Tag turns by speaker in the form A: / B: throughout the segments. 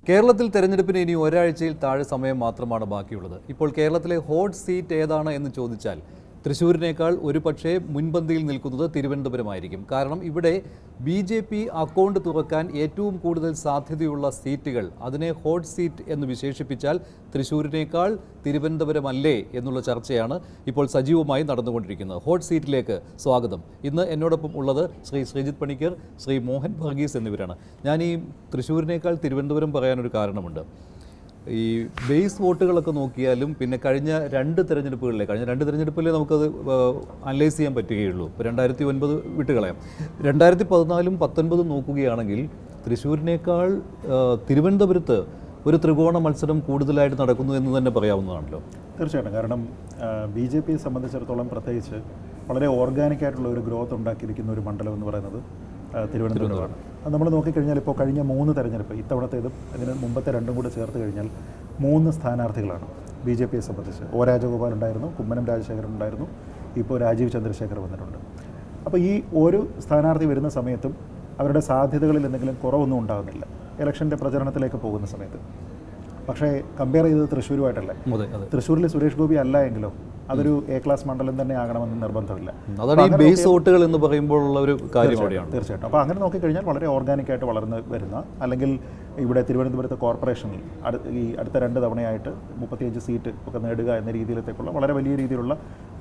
A: കേരളത്തിൽ തെരഞ്ഞെടുപ്പിന് ഇനി ഒരാഴ്ചയിൽ താഴെ സമയം മാത്രമാണ് ബാക്കിയുള്ളത്. ഇപ്പോൾ കേരളത്തിലെ ഹോട്ട് സീറ്റ് ഏതാണ് എന്ന് ചോദിച്ചാൽ തൃശ്ശൂരിനേക്കാൾ ഒരു പക്ഷേ മുൻപന്തിയിൽ നിൽക്കുന്നത് തിരുവനന്തപുരമായിരിക്കും. കാരണം ഇവിടെ BJP അക്കൗണ്ട് തുറക്കാൻ ഏറ്റവും കൂടുതൽ സാധ്യതയുള്ള സീറ്റുകൾ, അതിനെ ഹോട്ട് സീറ്റ് എന്ന് വിശേഷിപ്പിച്ചാൽ തൃശ്ശൂരിനേക്കാൾ തിരുവനന്തപുരമല്ലേ എന്നുള്ള ചർച്ചയാണ് ഇപ്പോൾ സജീവമായി നടന്നുകൊണ്ടിരിക്കുന്നത്. ഹോട്ട് സീറ്റിലേക്ക് സ്വാഗതം. ഇന്ന് എന്നോടൊപ്പം ഉള്ളത് ശ്രീ ശ്രീജിത്ത് പണിക്കർ, ശ്രീ മോഹൻ വർഗീസ് എന്നിവരാണ്. ഞാൻ ഈ തൃശ്ശൂരിനേക്കാൾ തിരുവനന്തപുരം പറയാനൊരു കാരണമുണ്ട്. ഈ ബേസ് വോട്ടുകളൊക്കെ നോക്കിയാലും പിന്നെ കഴിഞ്ഞ രണ്ട് തെരഞ്ഞെടുപ്പിലെ നമുക്കത് അനലൈസ് ചെയ്യാൻ പറ്റുകയുള്ളൂ. ഇപ്പോൾ 2009 വിട്ടുകളയാം. 2014-ഉം 2019-ഉം നോക്കുകയാണെങ്കിൽ തൃശ്ശൂരിനേക്കാൾ തിരുവനന്തപുരത്ത് ഒരു ത്രികോണ മത്സരം കൂടുതലായിട്ട് നടക്കുന്നു എന്ന് തന്നെ പറയാവുന്നതാണല്ലോ.
B: തീർച്ചയായിട്ടും. കാരണം BJPയെ സംബന്ധിച്ചിടത്തോളം പ്രത്യേകിച്ച് വളരെ ഓർഗാനിക്കായിട്ടുള്ള ഒരു ഗ്രോത്ത് ഉണ്ടാക്കിയിരിക്കുന്ന ഒരു മണ്ഡലം എന്ന് പറയുന്നത് തിരുവനന്തപുരമാണ്. അത് നമ്മൾ നോക്കിക്കഴിഞ്ഞാൽ ഇപ്പോൾ കഴിഞ്ഞ 3 തെരഞ്ഞെടുപ്പ്, ഇത്തവണത്തേതും അതിന് മുമ്പത്തെ 2 കൂടെ ചേർത്ത് കഴിഞ്ഞാൽ 3 സ്ഥാനാർത്ഥികളാണ് BJPയെ സംബന്ധിച്ച്. O രാജഗോപാൽ ഉണ്ടായിരുന്നു, കുമ്മനം രാജശേഖരൻ ഉണ്ടായിരുന്നു, ഇപ്പോൾ രാജീവ് ചന്ദ്രശേഖർ വന്നിട്ടുണ്ട്. അപ്പോൾ ഈ ഒരു സ്ഥാനാർത്ഥി വരുന്ന സമയത്തും അവരുടെ സാധ്യതകളിൽ എന്തെങ്കിലും കുറവൊന്നും ഉണ്ടാകുന്നില്ല ഇലക്ഷൻ്റെ പ്രചരണത്തിലേക്ക് പോകുന്ന സമയത്ത്. പക്ഷേ കമ്പയർ ചെയ്തത് തൃശ്ശൂരുമായിട്ടല്ലേ. തൃശ്ശൂരിൽ സുരേഷ് ഗോപി അല്ല എങ്കിലോ അതൊരു A ക്ലാസ് മണ്ഡലം തന്നെ ആകണമെന്ന് നിർബന്ധമില്ല.
A: അതാണ് ഈ ബേസ് വോട്ടുകൾ എന്ന് പറയുമ്പോഴുള്ള ഒരു കാര്യം.
B: തീർച്ചയായിട്ടും. അപ്പോൾ അങ്ങനെ നോക്കിക്കഴിഞ്ഞാൽ വളരെ ഓർഗാനിക്കായിട്ട് വളർന്ന് വരുന്ന, അല്ലെങ്കിൽ ഇവിടെ തിരുവനന്തപുരത്ത് കോർപ്പറേഷനിൽ ഈ അടുത്ത 2 തവണയായിട്ട് 35 സീറ്റ് ഒക്കെ നേടുക എന്ന രീതിയിലത്തേക്കുള്ള വളരെ വലിയ രീതിയിലുള്ള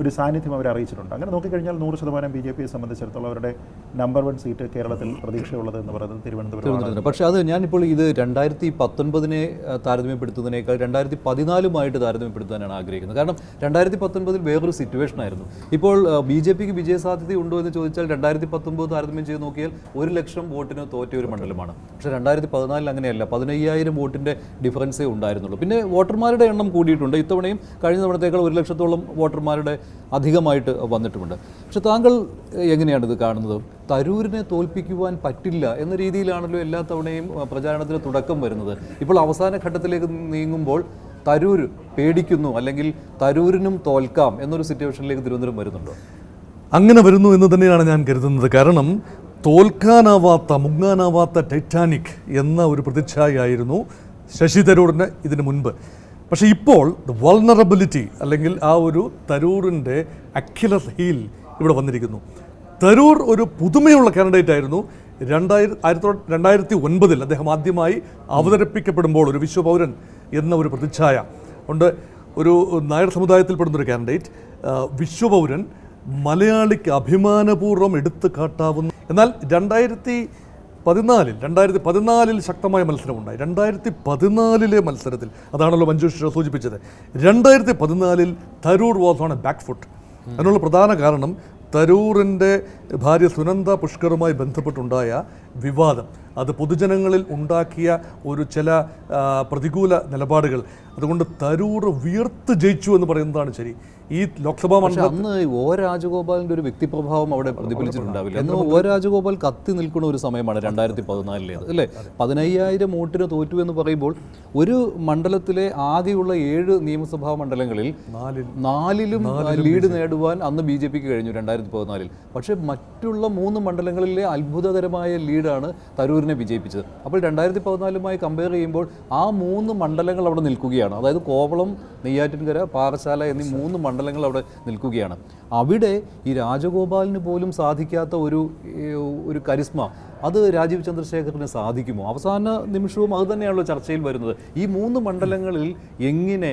B: ഒരു സാന്നിധ്യം അവർ അറിയിച്ചിട്ടുണ്ട്. അങ്ങനെ നോക്കിക്കഴിഞ്ഞാൽ 100% BJPയെ സംബന്ധിച്ചിടത്തോളം അവരുടെ നമ്പർ 1 സീറ്റ് കേരളത്തിൽ പ്രതീക്ഷയുള്ളത് എന്ന് പറയുന്നത് തിരുവനന്തപുരം.
A: പക്ഷേ അത് ഞാനിപ്പോൾ ഇത് 2019-നെ താരതമ്യപ്പെടുത്തുന്നതിനേക്കാൾ 2014-ഉമായിട്ട് താരതമ്യപ്പെടുത്താനാണ് ആഗ്രഹിക്കുന്നത്. കാരണം 2019-ൽ വേറൊരു സിറ്റുവേഷൻ ആയിരുന്നു. ഇപ്പോൾ BJPക്ക് വിജയസാധ്യതയുണ്ടോ എന്ന് ചോദിച്ചാൽ 2019 താരതമ്യം ചെയ്ത് നോക്കിയാൽ 1 ലക്ഷം വോട്ടിന് തോറ്റ ഒരു മണ്ഡലമാണ്. പക്ഷേ 2014 അങ്ങനെയല്ല. 15,000 വോട്ടിൻ്റെ ഡിഫറൻസേ ഉണ്ടായിരുന്നുള്ളൂ. പിന്നെ വോട്ടർമാരുടെ എണ്ണം കൂടിയിട്ടുണ്ട്. ഇത്തവണയും കഴിഞ്ഞ തവണത്തേക്കാൾ 1 ലക്ഷത്തോളം വോട്ടർമാരുടെ അധികമായിട്ട് വന്നിട്ടുമുണ്ട്. പക്ഷെ താങ്കൾ എങ്ങനെയാണ് ഇത് കാണുന്നത്? തരൂരിനെ തോൽപ്പിക്കുവാൻ പറ്റില്ല എന്ന രീതിയിലാണല്ലോ എല്ലാ തവണയും പ്രചാരണത്തിന് തുടക്കം വരുന്നത്. ഇപ്പോൾ അവസാന ഘട്ടത്തിലേക്ക് നീങ്ങുമ്പോൾ തരൂർ പേടിക്കുന്നു, അല്ലെങ്കിൽ തരൂരിനും തോൽക്കാം എന്നൊരു സിറ്റുവേഷനിലേക്ക് തിരുവനന്തപുരം വരുന്നുണ്ടോ?
C: അങ്ങനെ വരുന്നു എന്ന് തന്നെയാണ് ഞാൻ കരുതുന്നത്. കാരണം തോൽക്കാനാവാത്ത, മുങ്ങാനാവാത്ത ടൈറ്റാനിക് എന്ന ഒരു പ്രതിച്ഛായായിരുന്നു ശശി തരൂരിന് ഇതിനു മുൻപ്. പക്ഷേ ഇപ്പോൾ വൾനറബിലിറ്റി, അല്ലെങ്കിൽ ആ ഒരു തരൂരിൻ്റെ അക്യുലർ ഹീൽ ഇവിടെ വന്നിരിക്കുന്നു. തരൂർ ഒരു പുതുമയുള്ള കാൻഡിഡേറ്റ് ആയിരുന്നു. 2009 അദ്ദേഹം ആദ്യമായി അവതരിപ്പിക്കപ്പെടുമ്പോൾ ഒരു വിശ്വപൗരൻ എന്ന ഒരു പ്രതിച്ഛായ ഉണ്ട്. ഒരു നായർ സമുദായത്തിൽപ്പെടുന്നൊരു കാൻഡിഡേറ്റ്, വിശ്വപൗരൻ, മലയാളിക്ക് അഭിമാനപൂർവ്വം എടുത്തു കാട്ടാവുന്ന. എന്നാൽ 2014 ശക്തമായ മത്സരമുണ്ടായി. 2014 മത്സരത്തിൽ, അതാണല്ലോ മഞ്ജുഷ സൂചിപ്പിച്ചത്, 2014 Tharoor was on a back foot. അതിനുള്ള പ്രധാന കാരണം തരൂറിൻ്റെ ഭാര്യ സുനന്ദ പുഷ്കറുമായി ബന്ധപ്പെട്ടുണ്ടായ വിവാദം, അത് പൊതുജനങ്ങളിൽ ഉണ്ടാക്കിയ ഒരു ചില പ്രതികൂല നിലപാടുകൾ. അതുകൊണ്ട് തരൂർ വീർത്ത് ജയിച്ചു എന്ന് പറയുന്നതാണ് ശരി. ഈ ലോക്സഭാ മണ്ഡലം
A: അന്ന് O രാജഗോപാലിൻ്റെ ഒരു വ്യക്തിപ്രഭാവം അവിടെ പ്രതിഫലിച്ചിട്ടുണ്ടാവില്ല. അന്ന് O രാജഗോപാൽ കത്തി നിൽക്കുന്ന ഒരു സമയമാണ് 2014 അല്ലേ. 15,000 വോട്ടിന് തോറ്റു എന്ന് പറയുമ്പോൾ ഒരു മണ്ഡലത്തിലെ ആകെയുള്ള 7 നിയമസഭാ മണ്ഡലങ്ങളിൽ 4-ലും ലീഡ് നേടുവാൻ അന്ന് BJPക്ക് കഴിഞ്ഞു 2014. പക്ഷേ മറ്റുള്ള 3 മണ്ഡലങ്ങളിലെ അത്ഭുതകരമായ ലീഡാണ് തരൂരിനെ വിജയിപ്പിച്ചത്. അപ്പോൾ 2014-മായി കമ്പയർ ചെയ്യുമ്പോൾ ആ 3 മണ്ഡലങ്ങൾ അവിടെ നിൽക്കുകയാണ്. അതായത് കോവളം, നെയ്യാറ്റിൻകര, പാറശാല എന്നീ 3 മണ്ഡലങ്ങൾ അവിടെ നിൽക്കുകയാണ്. അവിടെ ഈ രാജഗോപാലിന് പോലും സാധിക്കാത്ത ഒരു കരിസ്മ അത് രാജീവ് ചന്ദ്രശേഖറിന് സാധിക്കുമോ? അവസാന നിമിഷവും അത് തന്നെയാണല്ലോ ചർച്ചയിൽ വരുന്നത്. ഈ 3 മണ്ഡലങ്ങളിൽ എങ്ങനെ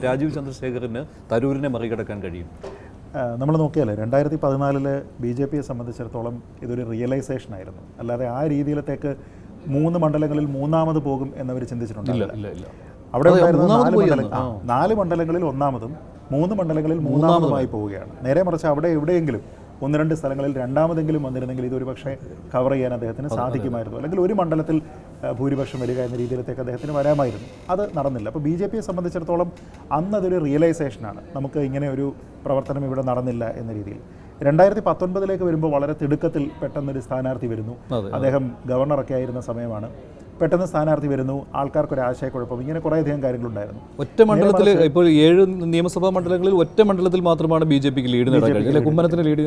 A: രാജീവ് ചന്ദ്രശേഖറിന് തരൂരിനെ മറികടക്കാൻ കഴിയും?
B: നമ്മൾ നോക്കിയാൽ 2014 BJPയെ സംബന്ധിച്ചിടത്തോളം ഇതൊരു റിയലൈസേഷൻ ആയിരുന്നു. അല്ലാതെ ആ രീതിയിലത്തേക്ക് 3 മണ്ഡലങ്ങളിൽ മൂന്നാമത് പോകും എന്നവർ ചിന്തിച്ചിട്ടുണ്ടല്ലോ. അവിടെ 4 മണ്ഡലങ്ങളിൽ ഒന്നാമതും 3 മണ്ഡലങ്ങളിൽ മൂന്നാമതുമായി പോവുകയാണ്. നേരെ മറിച്ച് അവിടെ എവിടെയെങ്കിലും 1-2 സ്ഥലങ്ങളിൽ രണ്ടാമതെങ്കിലും വന്നിരുന്നെങ്കിൽ ഇതൊരു പക്ഷേ കവർ ചെയ്യാൻ അദ്ദേഹത്തിന് സാധിക്കുമായിരുന്നു, അല്ലെങ്കിൽ ഒരു മണ്ഡലത്തിൽ ഭൂരിപക്ഷം വരിക എന്ന രീതിയിലത്തേക്ക് അദ്ദേഹത്തിന് വരാമായിരുന്നു. അത് നടന്നില്ല. അപ്പോൾ BJPയെ സംബന്ധിച്ചിടത്തോളം അന്ന് അതൊരു റിയലൈസേഷനാണ്, നമുക്ക് ഇങ്ങനെ ഒരു പ്രവർത്തനം ഇവിടെ നടന്നില്ല എന്ന രീതിയിൽ. 2019 വരുമ്പോൾ വളരെ തിടുക്കത്തിൽ പെട്ടെന്നൊരു സ്ഥാനാർത്ഥി വരുന്നു. അദ്ദേഹം ഗവർണറൊക്കെ ആയിരുന്ന സമയമാണ്. പെട്ടെന്ന് സ്ഥാനാർത്ഥി വരുന്നു, ആൾക്കാർക്കൊരു ആശയക്കുഴപ്പം, ഇങ്ങനെ കുറേയധികം കാര്യങ്ങളുണ്ടായിരുന്നു.
A: ഒറ്റ മണ്ഡലത്തിൽ ഇപ്പോൾ 7 നിയമസഭാ മണ്ഡലങ്ങളിൽ ഒറ്റ മണ്ഡലത്തിൽ മാത്രമാണ് BJPക്ക് ലീഡ് നേടാൻ കഴിഞ്ഞത്, കുമ്മനത്തിന് ലീഡ്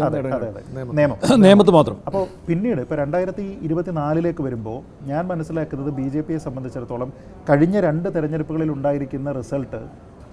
A: നേമത്ത് മാത്രം.
B: അപ്പോൾ പിന്നീട് ഇപ്പോൾ 2024 വരുമ്പോൾ ഞാൻ മനസ്സിലാക്കുന്നത് BJPയെ സംബന്ധിച്ചിടത്തോളം കഴിഞ്ഞ 2 തെരഞ്ഞെടുപ്പുകളിൽ ഉണ്ടായിരിക്കുന്ന റിസൾട്ട്,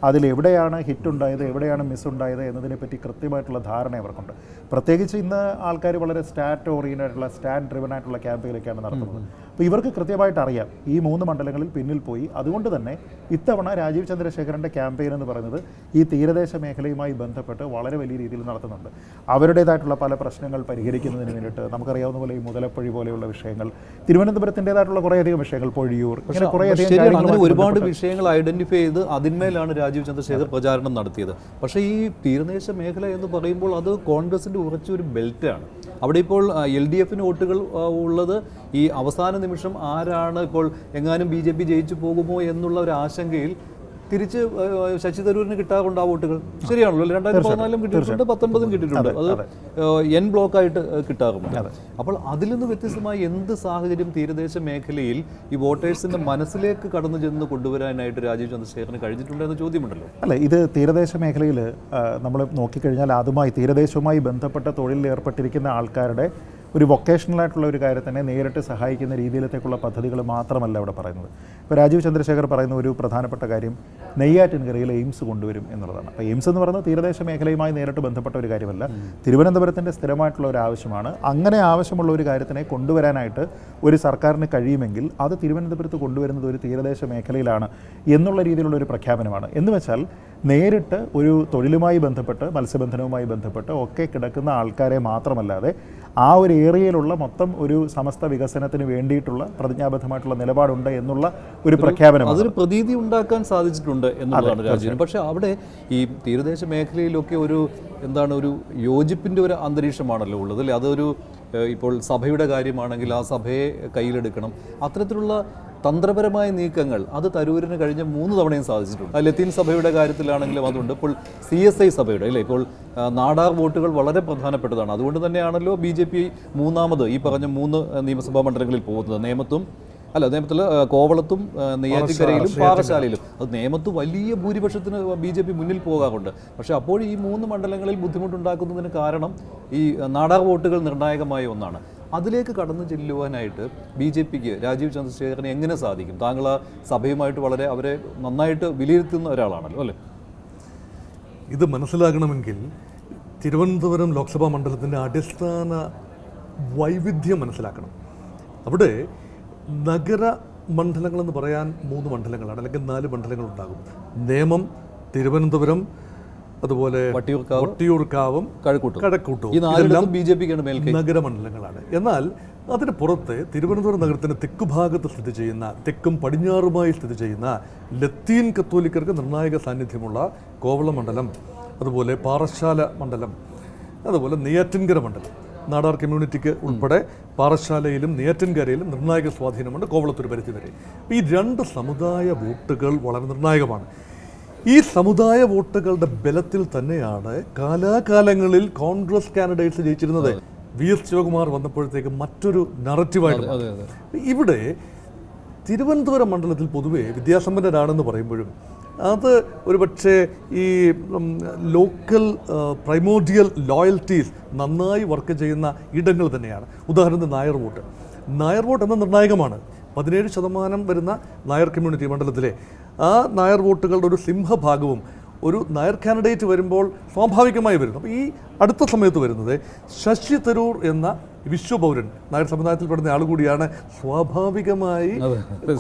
B: അതിലെവിടെയാണ് ഹിറ്റ് ഉണ്ടായത്, എവിടെയാണ് മിസ് ഉണ്ടായത് എന്നതിനെപ്പറ്റി കൃത്യമായിട്ടുള്ള ധാരണ അവർക്കുണ്ട്. പ്രത്യേകിച്ച് ഇന്ന് ആൾക്കാർ വളരെ സ്റ്റാറ്റ് ഓറിയൻറ്റഡ് ആയിട്ടുള്ള, സ്റ്റാറ്റ് ഡ്രിവൺ ആയിട്ടുള്ള ക്യാമ്പയിലൊക്കെയാണ് നടത്തുന്നത്. അപ്പോൾ ഇവർക്ക് കൃത്യമായിട്ട് അറിയാം ഈ 3 മണ്ഡലങ്ങളിൽ പിന്നിൽ പോയി. അതുകൊണ്ട് തന്നെ ഇത്തവണ രാജീവ് ചന്ദ്രശേഖരൻ്റെ ക്യാമ്പയിൻ എന്ന് പറയുന്നത് ഈ തീരദേശ മേഖലയുമായി ബന്ധപ്പെട്ട് വളരെ വലിയ രീതിയിൽ നടത്തുന്നുണ്ട്. അവരുടേതായിട്ടുള്ള പല പ്രശ്നങ്ങൾ പരിഹരിക്കുന്നതിന് വേണ്ടിയിട്ട് നമുക്കറിയാവുന്ന പോലെ ഈ മുതലപ്പൊഴി പോലെയുള്ള വിഷയങ്ങൾ, തിരുവനന്തപുരത്തിൻ്റെതായിട്ടുള്ള കുറേയധികം വിഷയങ്ങൾ, പൊഴിയൂർ, ഇങ്ങനെ കുറേയധികം
A: ഒരുപാട് വിഷയങ്ങൾ ഐഡന്റിഫൈ ചെയ്ത് അതിന്മേലാണ് രാജീവ് ചന്ദ്രശേഖർ പ്രചാരണം നടത്തിയത്. പക്ഷേ ഈ തീരദേശ മേഖല എന്ന് പറയുമ്പോൾ അത് കോൺഗ്രസിൻ്റെ ഉറച്ചൊരു ബെൽറ്റാണ്. അവിടെ ഇപ്പോൾ LDFന് വോട്ടുകൾ ഉള്ളത് ഈ അവസാന നിമിഷം ആരാണ് ഇപ്പോൾ എങ്ങാനും BJP ജയിച്ചു പോകുമോ എന്നുള്ള ഒരു ആശങ്കയിൽ തിരിച്ച് ശശി തരൂരിന് കിട്ടാറുണ്ട് ആ വോട്ടുകൾ. ശരിയാണല്ലോ, 2014 കിട്ടിയിട്ടുണ്ട്, 19 കിട്ടിയിട്ടുണ്ട്. അത് N ബ്ലോക്കായിട്ട് കിട്ടാറുണ്ട്. അപ്പോൾ അതിൽ നിന്ന് വ്യത്യസ്തമായി എന്ത് സാഹചര്യം തീരദേശ മേഖലയിൽ ഈ വോട്ടേഴ്സിന്റെ മനസ്സിലേക്ക് കടന്നു ചെന്ന് കൊണ്ടുവരാനായിട്ട് രാജീവ് ചന്ദ്രശേഖരന് കഴിഞ്ഞിട്ടുണ്ട് എന്ന ചോദ്യമുണ്ടല്ലോ.
B: അല്ല, ഇത് തീരദേശ മേഖലയിൽ നമ്മൾ നോക്കിക്കഴിഞ്ഞാൽ ആദ്യമായി തീരദേശവുമായി ബന്ധപ്പെട്ട തൊഴിലിൽ ഏർപ്പെട്ടിരിക്കുന്ന ആൾക്കാരുടെ ഒരു വൊക്കേഷണലായിട്ടുള്ള ഒരു കാര്യത്തിനെ നേരിട്ട് സഹായിക്കുന്ന രീതിയിലത്തേക്കുള്ള പദ്ധതികൾ മാത്രമല്ല ഇവിടെ പറയുന്നത്. ഇപ്പോൾ രാജീവ് ചന്ദ്രശേഖർ പറയുന്ന ഒരു പ്രധാനപ്പെട്ട കാര്യം നെയ്യാറ്റിൻകരയിൽ എയിംസ് കൊണ്ടുവരും എന്നുള്ളതാണ്. അപ്പോൾ എയിംസ് എന്ന് പറയുന്നത് തീരദേശ മേഖലയുമായി നേരിട്ട് ബന്ധപ്പെട്ട ഒരു കാര്യമല്ല, തിരുവനന്തപുരത്തിൻ്റെ സ്ഥിരമായിട്ടുള്ള ഒരു ആവശ്യമാണ്. അങ്ങനെ ആവശ്യമുള്ള ഒരു കാര്യത്തിനെ കൊണ്ടുവരാനായിട്ട് ഒരു സർക്കാരിന് കഴിയുമെങ്കിൽ അത് തിരുവനന്തപുരത്ത് കൊണ്ടുവരുന്നത് ഒരു തീരദേശ മേഖലയിലാണ് എന്നുള്ള രീതിയിലുള്ള ഒരു പ്രഖ്യാപനമാണ്. എന്ന് വെച്ചാൽ നേരിട്ട് ഒരു തൊഴിലുമായി ബന്ധപ്പെട്ട്, മത്സ്യബന്ധനവുമായി ബന്ധപ്പെട്ട് ഒക്കെ കിടക്കുന്ന ആൾക്കാരെ മാത്രമല്ലാതെ ആ ഒരു ഏരിയയിലുള്ള മൊത്തം ഒരു സമസ്ത വികസനത്തിന് വേണ്ടിയിട്ടുള്ള പ്രതിജ്ഞാബദ്ധമായിട്ടുള്ള നിലപാടുണ്ട് എന്നുള്ള ഒരു പ്രഖ്യാപനം,
A: അതൊരു പ്രതീതി ഉണ്ടാക്കാൻ സാധിച്ചിട്ടുണ്ട് എന്നുള്ളതാണ് രാജ്യം. പക്ഷേ അവിടെ ഈ തീരദേശ മേഖലയിലൊക്കെ ഒരു ഒരു യോജിപ്പിൻ്റെ ഒരു അന്തരീക്ഷമാണല്ലോ ഉള്ളത് അല്ലേ. അതൊരു ഇപ്പോൾ സഭയുടെ കാര്യമാണെങ്കിൽ ആ സഭയെ കയ്യിലെടുക്കണം, അത്തരത്തിലുള്ള തന്ത്രപരമായ നീക്കങ്ങൾ അത് തരൂരിന് കഴിഞ്ഞ 3 തവണയും സാധിച്ചിട്ടുണ്ട്. ലത്തീൻ സഭയുടെ കാര്യത്തിലാണെങ്കിലും അതുണ്ട്. ഇപ്പോൾ CSI സഭയുടെ അല്ലേ, ഇപ്പോൾ നാടാർ വോട്ടുകൾ വളരെ പ്രധാനപ്പെട്ടതാണ്. അതുകൊണ്ട് തന്നെയാണല്ലോ BJP മൂന്നാമത് ഈ പറഞ്ഞ 3 നിയമസഭാ മണ്ഡലങ്ങളിൽ പോകുന്നത്. നേമത്തിൽ കോവളത്തും നെയ്യാറ്റിൻകരയിലും പാറശാലയിലും. അത് നേമത്ത് വലിയ ഭൂരിപക്ഷത്തിന് BJP മുന്നിൽ പോകാറുണ്ട്. പക്ഷേ അപ്പോൾ ഈ 3 മണ്ഡലങ്ങളിൽ ബുദ്ധിമുട്ടുണ്ടാക്കുന്നതിന് കാരണം ഈ നാടാർ വോട്ടുകൾ നിർണായകമായ ഒന്നാണ്. അതിലേക്ക് കടന്നു ചെല്ലുവാനായിട്ട് BJPക്ക് രാജീവ് ചന്ദ്രശേഖരനെ എങ്ങനെ സാധിക്കും? താങ്കൾ ആ സഭയുമായിട്ട് വളരെ അവരെ നന്നായിട്ട് വിലയിരുത്തുന്ന ഒരാളാണല്ലോ അല്ലേ.
C: ഇത് മനസ്സിലാകണമെങ്കിൽ തിരുവനന്തപുരം ലോക്സഭാ മണ്ഡലത്തിൻ്റെ അടിസ്ഥാന വൈവിധ്യം മനസ്സിലാക്കണം. അവിടെ നഗര മണ്ഡലങ്ങളെന്ന് പറയാൻ 3 മണ്ഡലങ്ങളാണ്, അല്ലെങ്കിൽ 4 മണ്ഡലങ്ങളുണ്ടാകും. നേമം, തിരുവനന്തപുരം, അതുപോലെ വട്ടിയൂർക്കാവും കഴക്കൂട്ടവും ഇതെല്ലാം നഗരമണ്ഡലങ്ങളാണ്. എന്നാൽ അതിന് പുറത്ത് തിരുവനന്തപുരം നഗരത്തിന് തെക്കുഭാഗത്ത് സ്ഥിതി ചെയ്യുന്ന, തെക്കും പടിഞ്ഞാറുമായി സ്ഥിതി ചെയ്യുന്ന ലത്തീൻ കത്തോലിക്കർക്ക് നിർണായക സാന്നിധ്യമുള്ള കോവളം മണ്ഡലം, അതുപോലെ പാറശാല മണ്ഡലം, അതുപോലെ നെയ്യാറ്റിൻകര മണ്ഡലം, നാടാർ കമ്മ്യൂണിറ്റിക്ക് ഉൾപ്പെടെ പാറശാലയിലും നെയ്യാറ്റിൻകരയിലും നിർണായക സ്വാധീനമുണ്ട്, കോവളത്തൊരു പരിധി വരെ. ഈ 2 സമുദായ വോട്ടുകൾ വളരെ നിർണായകമാണ്. ഈ സമുദായ വോട്ടുകളുടെ ബലത്തിൽ തന്നെയാണ് കാലാകാലങ്ങളിൽ കോൺഗ്രസ് കാൻഡിഡേറ്റ്സ് ജയിച്ചിരുന്നത്. VS ശിവകുമാർ വന്നപ്പോഴത്തേക്ക് മറ്റൊരു നറേറ്റീവായിട്ട് ഇവിടെ തിരുവനന്തപുരം മണ്ഡലത്തിൽ പൊതുവെ വിദ്യാസമ്പന്നരാണെന്ന് പറയുമ്പോഴും അത് ഒരുപക്ഷെ ഈ ലോക്കൽ പ്രൈമോഡിയൽ ലോയൽറ്റീസ് നന്നായി വർക്ക് ചെയ്യുന്ന ഇടങ്ങൾ തന്നെയാണ്. ഉദാഹരണത്തിന് നായർ വോട്ട് എന്ന നിർണായകമാണ്. 17% വരുന്ന നായർ കമ്മ്യൂണിറ്റി മണ്ഡലത്തിലെ ആ നായർ വോട്ടുകളുടെ ഒരു സിംഹഭാഗവും ഒരു നായർ കാൻഡിഡേറ്റ് വരുമ്പോൾ സ്വാഭാവികമായി വരുന്നു. അപ്പോൾ ഈ അടുത്ത സമയത്ത് വരുന്നത് ശശി തരൂർ എന്ന വിശ്വപൗരൻ, നായർ സമുദായത്തിൽപ്പെടുന്ന ആൾ കൂടിയാണ്. സ്വാഭാവികമായി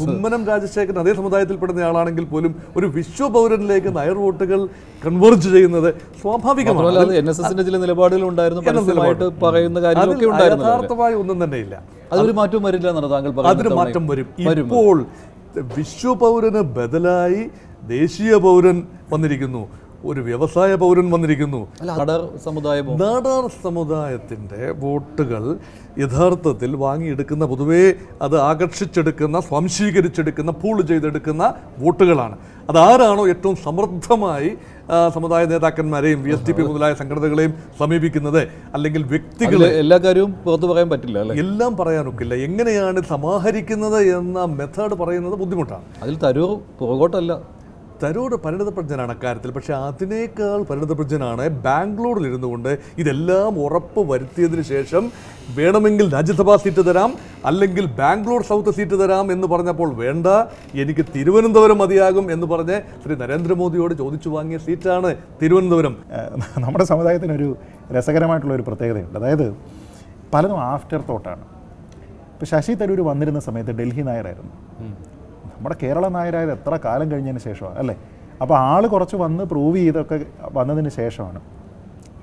C: കുമ്മനം രാജശേഖരൻ അതേ സമുദായത്തിൽപ്പെടുന്ന ആളാണെങ്കിൽ പോലും ഒരു വിശ്വപൗരനിലേക്ക് നായർ വോട്ടുകൾ കൺവേർജ് ചെയ്യുന്നത് സ്വാഭാവികമാണ്.
A: ചില നിലപാടുകളുണ്ടായിരുന്നു,
C: യഥാർത്ഥമായി ഒന്നും തന്നെയില്ല.
A: അതൊരു മാറ്റം വരില്ല എന്നാണ് താങ്കൾ പറയുന്നത്.
C: അതിന് മാറ്റം വരും. ഇപ്പോൾ വിശ്വപൗരന് ബദലായി ദേശീയ പൗരൻ വന്നിരിക്കുന്നു, ഒരു വ്യവസായ പൗരൻ വന്നിരിക്കുന്നു. നാടാർ സമുദായത്തിൻ്റെ വോട്ടുകൾ യഥാർത്ഥത്തിൽ വാങ്ങിയെടുക്കുന്ന, പൊതുവേ അത് ആകർഷിച്ചെടുക്കുന്ന, സ്വാംശീകരിച്ചെടുക്കുന്ന, പൂൾ ചെയ്തെടുക്കുന്ന വോട്ടുകളാണ്. അതാരാണോ ഏറ്റവും സമൃദ്ധമായി സമുദായ നേതാക്കന്മാരെയും VSDP മുതലായ സംഘടനകളെയും സമീപിക്കുന്നത്, അല്ലെങ്കിൽ വ്യക്തികളെ
A: എല്ലാ കാര്യവും പുറത്തു പറയാൻ പറ്റില്ല അല്ലേ?
C: എല്ലാം പറയാനൊക്കില്ല. എങ്ങനെയാണ് സമാഹരിക്കുന്നത് എന്ന മെത്തേഡ് പറയുന്നത് ബുദ്ധിമുട്ടാണ്.
A: അതിൽ തരൂർ പുറകോട്ടല്ല.
C: തരൂർ പരിണതപ്രജ്ഞനാണ് അക്കാര്യത്തിൽ. പക്ഷേ അതിനേക്കാൾ പരിണതപ്രജ്ഞനാണ് ബാംഗ്ലൂരിൽ ഇരുന്നു കൊണ്ട് ഇതെല്ലാം ഉറപ്പ് വരുത്തിയതിന് ശേഷം വേണമെങ്കിൽ രാജ്യസഭാ സീറ്റ് തരാം, അല്ലെങ്കിൽ ബാംഗ്ലൂർ സൗത്ത് സീറ്റ് തരാം എന്ന് പറഞ്ഞപ്പോൾ വേണ്ട, എനിക്ക് തിരുവനന്തപുരം മതിയാകും എന്ന് പറഞ്ഞ് ശ്രീ നരേന്ദ്രമോദിയോട് ചോദിച്ചു വാങ്ങിയ സീറ്റാണ് തിരുവനന്തപുരം.
B: നമ്മുടെ സമുദായത്തിനൊരു രസകരമായിട്ടുള്ളൊരു പ്രത്യേകതയുണ്ട്. അതായത് പലതും ആഫ്റ്റർ തോട്ടാണ്. ഇപ്പോൾ ശശി തരൂർ വന്നിരുന്ന സമയത്ത് ഡൽഹി നായരായിരുന്നു. നമ്മുടെ കേരള നായരായത് എത്ര കാലം കഴിഞ്ഞതിന് ശേഷമാണ് അല്ലേ? അപ്പോൾ ആൾ കുറച്ച് വന്ന് പ്രൂവ് ചെയ്തൊക്കെ വന്നതിന് ശേഷമാണ്.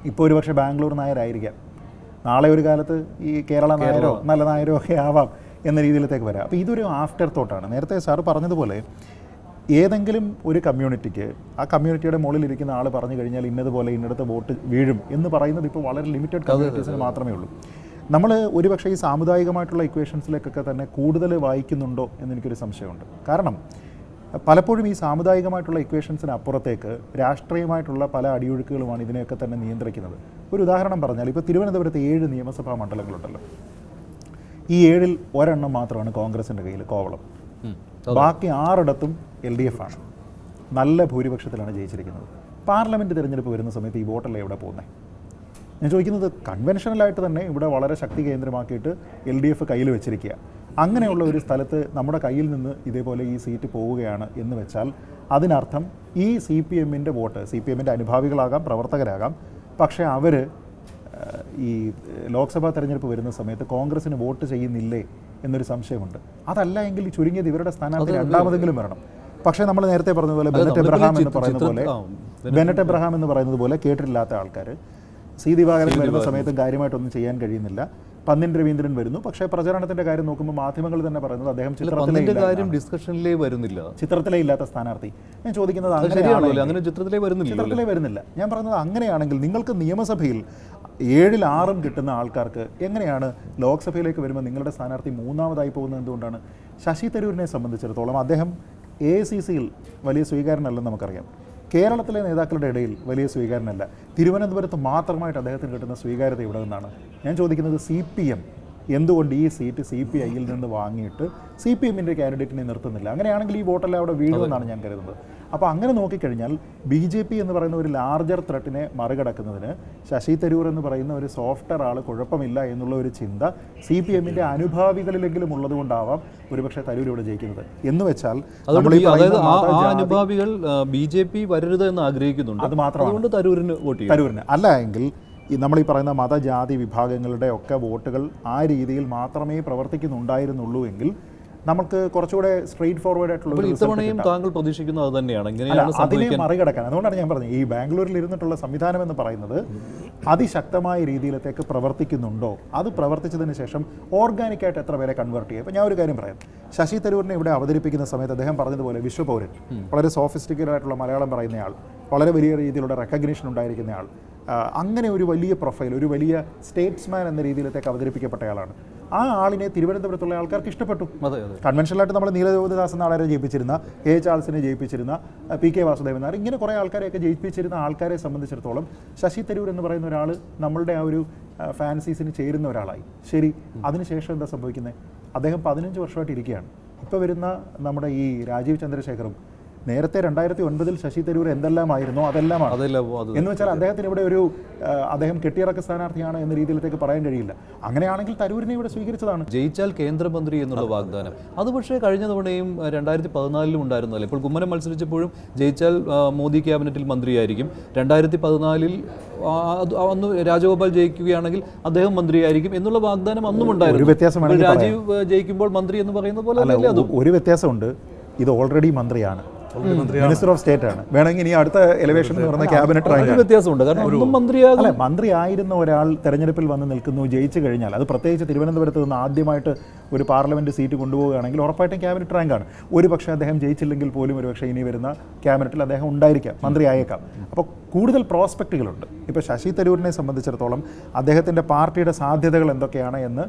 B: ഇപ്പോൾ ഒരുപക്ഷെ ബാംഗ്ലൂർ നായരായിരിക്കാം, നാളെ ഒരു കാലത്ത് ഈ കേരള നായരോ നല്ല നായരോ ഒക്കെ ആവാം എന്ന രീതിയിലത്തേക്ക് വരാം. അപ്പോൾ ഇതൊരു ആഫ്റ്റർ തോട്ടാണ്. നേരത്തെ സാർ പറഞ്ഞതുപോലെ ഏതെങ്കിലും ഒരു കമ്മ്യൂണിറ്റിക്ക് ആ കമ്മ്യൂണിറ്റിയുടെ മുകളിലിരിക്കുന്ന ആൾ പറഞ്ഞു കഴിഞ്ഞാൽ ഇന്നതുപോലെ ഇന്നടത്ത് വോട്ട് വീഴും എന്ന് പറയുന്നത് ഇപ്പോൾ വളരെ ലിമിറ്റഡ് കമ്മ്യൂണിറ്റീസിന് മാത്രമേ ഉള്ളൂ. നമ്മൾ ഒരുപക്ഷെ ഈ സാമുദായികമായിട്ടുള്ള ഇക്വേഷൻസിലേക്കൊക്കെ തന്നെ കൂടുതൽ വായിക്കുന്നുണ്ടോ എന്നെനിക്കൊരു സംശയമുണ്ട്. കാരണം പലപ്പോഴും ഈ സാമുദായികമായിട്ടുള്ള ഇക്വേഷൻസിന് അപ്പുറത്തേക്ക് രാഷ്ട്രീയമായിട്ടുള്ള പല അടിയൊഴുക്കുകളുമാണ് ഇതിനെയൊക്കെ തന്നെ നിയന്ത്രിക്കുന്നത്. ഒരു ഉദാഹരണം പറഞ്ഞാൽ ഇപ്പോൾ തിരുവനന്തപുരത്ത് 7 നിയമസഭാ മണ്ഡലങ്ങളുണ്ടല്ലോ. ഈ 7-ൽ ഒരെണ്ണം മാത്രമാണ് കോൺഗ്രസിൻ്റെ കയ്യിൽ, കോവളം. ബാക്കി 6 LDF ആണ്. നല്ല ഭൂരിപക്ഷത്തിലാണ് ജയിച്ചിരിക്കുന്നത്. പാർലമെൻറ്റ് തിരഞ്ഞെടുപ്പ് വരുന്ന സമയത്ത് ഈ വോട്ടല്ലേ എവിടെ പോകുന്നത്? ഞാൻ ചോദിക്കുന്നത്, കൺവെൻഷനലായിട്ട് തന്നെ ഇവിടെ വളരെ ശക്തി കേന്ദ്രമാക്കിയിട്ട് LDF കയ്യിൽ വെച്ചിരിക്കുക. അങ്ങനെയുള്ള ഒരു സ്ഥലത്ത് നമ്മുടെ കയ്യിൽ നിന്ന് ഇതേപോലെ ഈ സീറ്റ് പോവുകയാണ് എന്ന് വെച്ചാൽ അതിനർത്ഥം ഈ CPMൻ്റെ വോട്ട്, CPMൻ്റെ അനുഭാവികളാകാം, പ്രവർത്തകരാകാം, പക്ഷേ അവർ ഈ ലോക്സഭാ തെരഞ്ഞെടുപ്പ് വരുന്ന സമയത്ത് കോൺഗ്രസ്സിന് വോട്ട് ചെയ്യുന്നില്ലേ എന്നൊരു സംശയമുണ്ട്. അതല്ല എങ്കിൽ ചുരുങ്ങിയത് ഇവരുടെ സ്ഥാനാർത്ഥി രണ്ടാമതെങ്കിലും വരണം. പക്ഷേ നമ്മൾ നേരത്തെ പറഞ്ഞതുപോലെ ബെനറ്റ് എബ്രഹാം എന്ന് പറയുന്നത് പോലെ കേട്ടിട്ടില്ലാത്ത ആൾക്കാർ, സി ദിവാകരൻ വരുന്ന സമയത്തും കാര്യമായിട്ടൊന്നും ചെയ്യാൻ കഴിയുന്നില്ല. പന്നിൻ രവീന്ദ്രൻ വരുന്നു, പക്ഷേ പ്രചാരണത്തിന്റെ കാര്യം നോക്കുമ്പോൾ മാധ്യമങ്ങൾ തന്നെ പറയുന്നത് അദ്ദേഹം ചിത്രത്തിലേ ഇല്ലാത്ത സ്ഥാനാർത്ഥി. ഞാൻ ചോദിക്കുന്നത് ചിത്രത്തിലേ വരുന്നില്ല. ഞാൻ പറഞ്ഞത് അങ്ങനെയാണെങ്കിൽ നിങ്ങൾക്ക് നിയമസഭയിൽ 7-ൽ 6 കിട്ടുന്ന ആൾക്കാർക്ക് എങ്ങനെയാണ് ലോക്സഭയിലേക്ക് വരുമ്പോൾ നിങ്ങളുടെ സ്ഥാനാർത്ഥി മൂന്നാമതായി പോകുന്നത്? എന്തുകൊണ്ടാണ്? ശശി തരൂരിനെ സംബന്ധിച്ചിടത്തോളം അദ്ദേഹം AICCയിൽ വലിയ സ്വീകാരനല്ലെന്ന് നമുക്കറിയാം. കേരളത്തിലെ നേതാക്കളുടെ ഇടയിൽ വലിയ സ്വീകാരനല്ല. തിരുവനന്തപുരത്ത് മാത്രമായിട്ട് അദ്ദേഹത്തിന് കിട്ടുന്ന സ്വീകാര്യത ഇവിടെ നിന്നാണ്. ഞാൻ ചോദിക്കുന്നത്, CPM എന്തുകൊണ്ട് ഈ സീറ്റ് CPIയിൽ നിന്ന് വാങ്ങിയിട്ട് CPMൻ്റെ കാൻഡിഡേറ്റിനെ നിർത്തുന്നില്ല? അങ്ങനെയാണെങ്കിൽ ഈ വോട്ടെല്ലാം അവിടെ വീഴുമെന്നാണ് ഞാൻ കരുതുന്നത്. അപ്പോൾ അങ്ങനെ നോക്കിക്കഴിഞ്ഞാൽ BJP എന്ന് പറയുന്ന ഒരു ലാർജർ ത്രെട്ടിനെ മറികടക്കുന്നതിന് ശശി തരൂർ എന്ന് പറയുന്ന ഒരു സോഫ്റ്റ്വെയർ ആൾ കുഴപ്പമില്ല എന്നുള്ള ഒരു ചിന്ത CPMൻ്റെ അനുഭാവികളിലെങ്കിലും ഉള്ളതുകൊണ്ടാവാം ഒരുപക്ഷെ തരൂർ ഇവിടെ ജയിക്കുന്നത്. എന്ന് വെച്ചാൽ
A: അനുഭാവികൾ BJP വരരുത് എന്ന് ആഗ്രഹിക്കുന്നുണ്ട്.
B: അത് മാത്രമാണ് തരൂരിന് അല്ല എങ്കിൽ നമ്മൾ ഈ പറയുന്ന മതജാതി വിഭാഗങ്ങളുടെ ഒക്കെ വോട്ടുകൾ ആ രീതിയിൽ മാത്രമേ പ്രവർത്തിക്കുന്നുണ്ടായിരുന്നുള്ളൂ എങ്കിൽ നമുക്ക് കുറച്ചുകൂടെ സ്ട്രെയിറ്റ് ഫോർവേഡ് ആയിട്ടുള്ള
A: താങ്കൾ പ്രതീക്ഷിക്കുന്നത് അത് തന്നെയാണ്.
B: അതിനെ മറികടക്കാൻ. അതുകൊണ്ടാണ് ഞാൻ പറഞ്ഞത് ഈ ബാംഗ്ലൂരിൽ ഇരുന്നിട്ടുള്ള സംവിധാനം എന്ന് പറയുന്നത് അതിശക്തമായ രീതിയിലത്തേക്ക് പ്രവർത്തിക്കുന്നുണ്ടോ, അത് പ്രവർത്തിച്ചതിന് ശേഷം ഓർഗാനിക്കായിട്ട് എത്ര പേരെ കൺവേർട്ട് ചെയ്യുക. ഇപ്പോൾ ഞാൻ ഒരു കാര്യം പറയാം. ശശി തരൂരിനെ ഇവിടെ അവതരിപ്പിക്കുന്ന സമയത്ത് അദ്ദേഹം പറഞ്ഞതുപോലെ വിശ്വപൗരൻ, വളരെ സോഫിസ്റ്റിക്കേറ്റഡ് ആയിട്ടുള്ള മലയാളം പറയുന്നയാൾ, വളരെ വലിയ രീതിയിലുള്ള റെക്കഗ്നീഷൻ ഉണ്ടായിരിക്കുന്നയാൾ, അങ്ങനെ ഒരു വലിയ പ്രൊഫൈൽ, ഒരു വലിയ സ്റ്റേറ്റ്സ്മാൻ എന്ന രീതിയിലത്തേക്ക് അവതരിപ്പിക്കപ്പെട്ടയാളാണ്. ആ ആളിനെ തിരുവനന്തപുരത്തുള്ള ആൾക്കാർക്ക് ഇഷ്ടപ്പെട്ടു. കൺവെൻഷനലായിട്ട് നമ്മൾ നീലദേവദാസ് നാളെ ജയിപ്പിച്ചിരുന്ന, A. ചാൾസിനെ ജയിപ്പിച്ചിരുന്ന, PK വാസുദേവൻ നായർ, ഇങ്ങനെ കുറേ ആൾക്കാരെയൊക്കെ ജയിപ്പിച്ചിരുന്ന ആൾക്കാരെ സംബന്ധിച്ചിടത്തോളം ശശി തരൂർ എന്ന് പറയുന്ന ഒരാൾ നമ്മളുടെ ആ ഒരു ഫാൻസീസിന് ചേരുന്ന ഒരാളായി. ശരി, അതിനുശേഷം എന്താ സംഭവിക്കുന്നത്? അദ്ദേഹം 15 വർഷമായിട്ട് ഇരിക്കുകയാണ്. ഇപ്പോൾ വരുന്ന നമ്മുടെ ഈ രാജീവ് ചന്ദ്രശേഖറും നേരത്തെ 2009-ൽ ശശി തരൂർ എന്തെല്ലാമായിരുന്നോ അതെല്ലാമാണ്. എന്ന് വെച്ചാൽ അദ്ദേഹത്തിന് ഇവിടെ ഒരു അദ്ദേഹം കെട്ടിയിറക്ക സ്ഥാനാർത്ഥിയാണ് എന്ന രീതിയിലേക്ക് പറയാൻ കഴിയില്ല. അങ്ങനെയാണെങ്കിൽ തരൂരിനെ ഇവിടെ സ്വീകരിച്ചതാണ്.
A: ജയിച്ചാൽ കേന്ദ്രമന്ത്രി എന്നുള്ള വാഗ്ദാനം അത് പക്ഷേ കഴിഞ്ഞ തവണയും 2014-ലും ഉണ്ടായിരുന്നല്ലോ. ഇപ്പോൾ കുമ്മനം മത്സരിച്ചപ്പോഴും ജയിച്ചാൽ മോദി ക്യാബിനറ്റിൽ മന്ത്രിയായിരിക്കും. 2014-ൽ അന്ന് രാജഗോപാൽ ജയിക്കുകയാണെങ്കിൽ അദ്ദേഹം മന്ത്രിയായിരിക്കും എന്നുള്ള വാഗ്ദാനം അന്നും ഉണ്ടായിരുന്നു. രാജീവ് ജയിക്കുമ്പോൾ മന്ത്രി എന്ന് പറയുന്നത് പോലെ
B: ഒരു വ്യത്യാസമുണ്ട്. ഇത് ഓൾറെഡി മന്ത്രിയാണ്, മിനിസ്റ്റർ ഓഫ് സ്റ്റേറ്റ് ആണ്. വേണമെങ്കിൽ ഇനി അടുത്ത എലിവേഷൻ എന്ന് പറയുന്ന ക്യാബിനറ്റ് റാങ്ക്
A: വ്യത്യാസമുണ്ട്. കാരണം
B: മന്ത്രിയായിരുന്ന ഒരാൾ തെരഞ്ഞെടുപ്പിൽ വന്ന് നിൽക്കുന്നു, ജയിച്ചു കഴിഞ്ഞാൽ, അത് പ്രത്യേകിച്ച് തിരുവനന്തപുരത്ത് നിന്ന് ആദ്യമായിട്ട് ഒരു പാർലമെന്റ് സീറ്റ് കൊണ്ടുപോവുകയാണെങ്കിൽ ഉറപ്പായിട്ടും ക്യാബിനറ്റ് റാങ്കാണ്. ഒരു പക്ഷേ അദ്ദേഹം ജയിച്ചില്ലെങ്കിൽ പോലും ഒരു പക്ഷേ ഇനി വരുന്ന ക്യാബിനറ്റിൽ അദ്ദേഹം ഉണ്ടായിരിക്കാം, മന്ത്രിയായേക്കാം. അപ്പോൾ കൂടുതൽ പ്രോസ്പെക്റ്റുകളുണ്ട്. ഇപ്പോൾ ശശി തരൂരിനെ സംബന്ധിച്ചിടത്തോളം അദ്ദേഹത്തിൻ്റെ പാർട്ടിയുടെ സാധ്യതകൾ എന്തൊക്കെയാണ് എന്ന്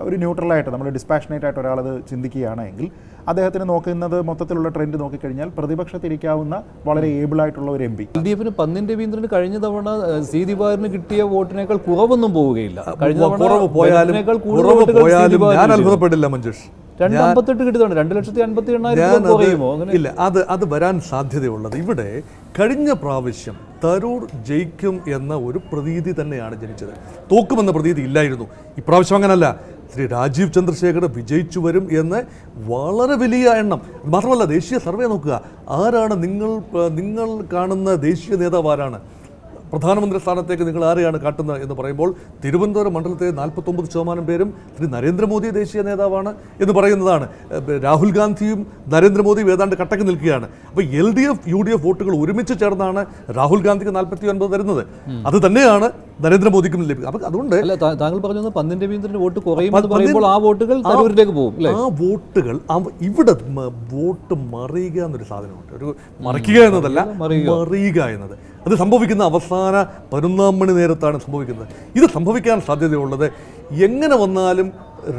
B: ഒരു ന്യൂട്രലായിട്ട് നമ്മൾ ഡിസ്പാഷനേറ്റ് ആയിട്ട് ഒരാളത് ചിന്തിക്കുകയാണെങ്കിൽ അദ്ദേഹത്തിന് നോക്കുന്നത് മൊത്തത്തിലുള്ള ട്രെൻഡ് നോക്കിക്കഴിഞ്ഞാൽ പ്രതിപക്ഷത്തിരിക്കാവുന്ന വളരെ ഏബിളായിട്ടുള്ള ഒരു MP.
A: LDF പന്നിൻ രവീന്ദ്രന് കഴിഞ്ഞ തവണ സി ദിവാകരന് കിട്ടിയ വോട്ടിനേക്കാൾ കുറവൊന്നും പോവുകയില്ല. കഴിഞ്ഞ തവണ
C: കുറവ് പോയാലും ഞാൻ അത്ഭുതപ്പെടില്ല മഞ്ജുഷ്.
A: 258 കിട്ടിയതാണ്. 2,58,800 കുറയുമോ?
C: ഇല്ല, അത് വരാൻ സാധ്യതയുള്ളത് ഇവിടെ കഴിഞ്ഞ പ്രാവശ്യം തരൂർ ജയിക്കും എന്ന ഒരു പ്രതീതി തന്നെയാണ് ജനിച്ചത്. തോക്കുമെന്ന പ്രതീതി ഇല്ലായിരുന്നു. ഇപ്രാവശ്യം അങ്ങനല്ല. ശ്രീ രാജീവ് ചന്ദ്രശേഖർ വിജയിച്ചു വരും എന്ന് വളരെ വലിയ എണ്ണം. മാത്രമല്ല, ദേശീയ സർവേ നോക്കുക. ആരാണ് നിങ്ങൾ കാണുന്ന ദേശീയ നേതാവ് ആരാണ്? പ്രധാനമന്ത്രി സ്ഥാനത്തേക്ക് നിങ്ങൾ ആരെയാണ് കാട്ടുന്നത് എന്ന് പറയുമ്പോൾ തിരുവനന്തപുരം മണ്ഡലത്തെ 49% പേരും ശ്രീ നരേന്ദ്രമോദി ദേശീയ നേതാവാണ് എന്ന് പറയുന്നതാണ്. രാഹുൽ ഗാന്ധിയും നരേന്ദ്രമോദിയും ഏതാണ്ട് കട്ടക്ക് നിൽക്കുകയാണ്. അപ്പോൾ LDF UDF വോട്ടുകൾ ഒരുമിച്ച് ചേർന്നാണ് രാഹുൽ ഗാന്ധിക്ക് 49 തരുന്നത്. അത് തന്നെയാണ് നരേന്ദ്രമോദിക്കും ലഭിക്കും. അപ്പം അതുകൊണ്ട്
A: താങ്കൾ പറഞ്ഞു പന്നിൻ രവീന്ദ്രന്റെ വോട്ട് കുറയുമെന്ന് പറയുമ്പോൾ ആ വോട്ടുകൾ തരൂരിലേക്ക് പോകും.
C: ആ വോട്ടുകൾ ഇവിടെ വോട്ട് മറിയുക എന്നൊരു സാധനമുണ്ട്. ഒരു മറിക്കുക എന്നതല്ല, മറിയുക എന്നത്. അത് സംഭവിക്കുന്ന അവസാന 11 മണി നേരത്താണ് സംഭവിക്കുന്നത്. ഇത് സംഭവിക്കാൻ സാധ്യതയുള്ളത് എങ്ങനെ വന്നാലും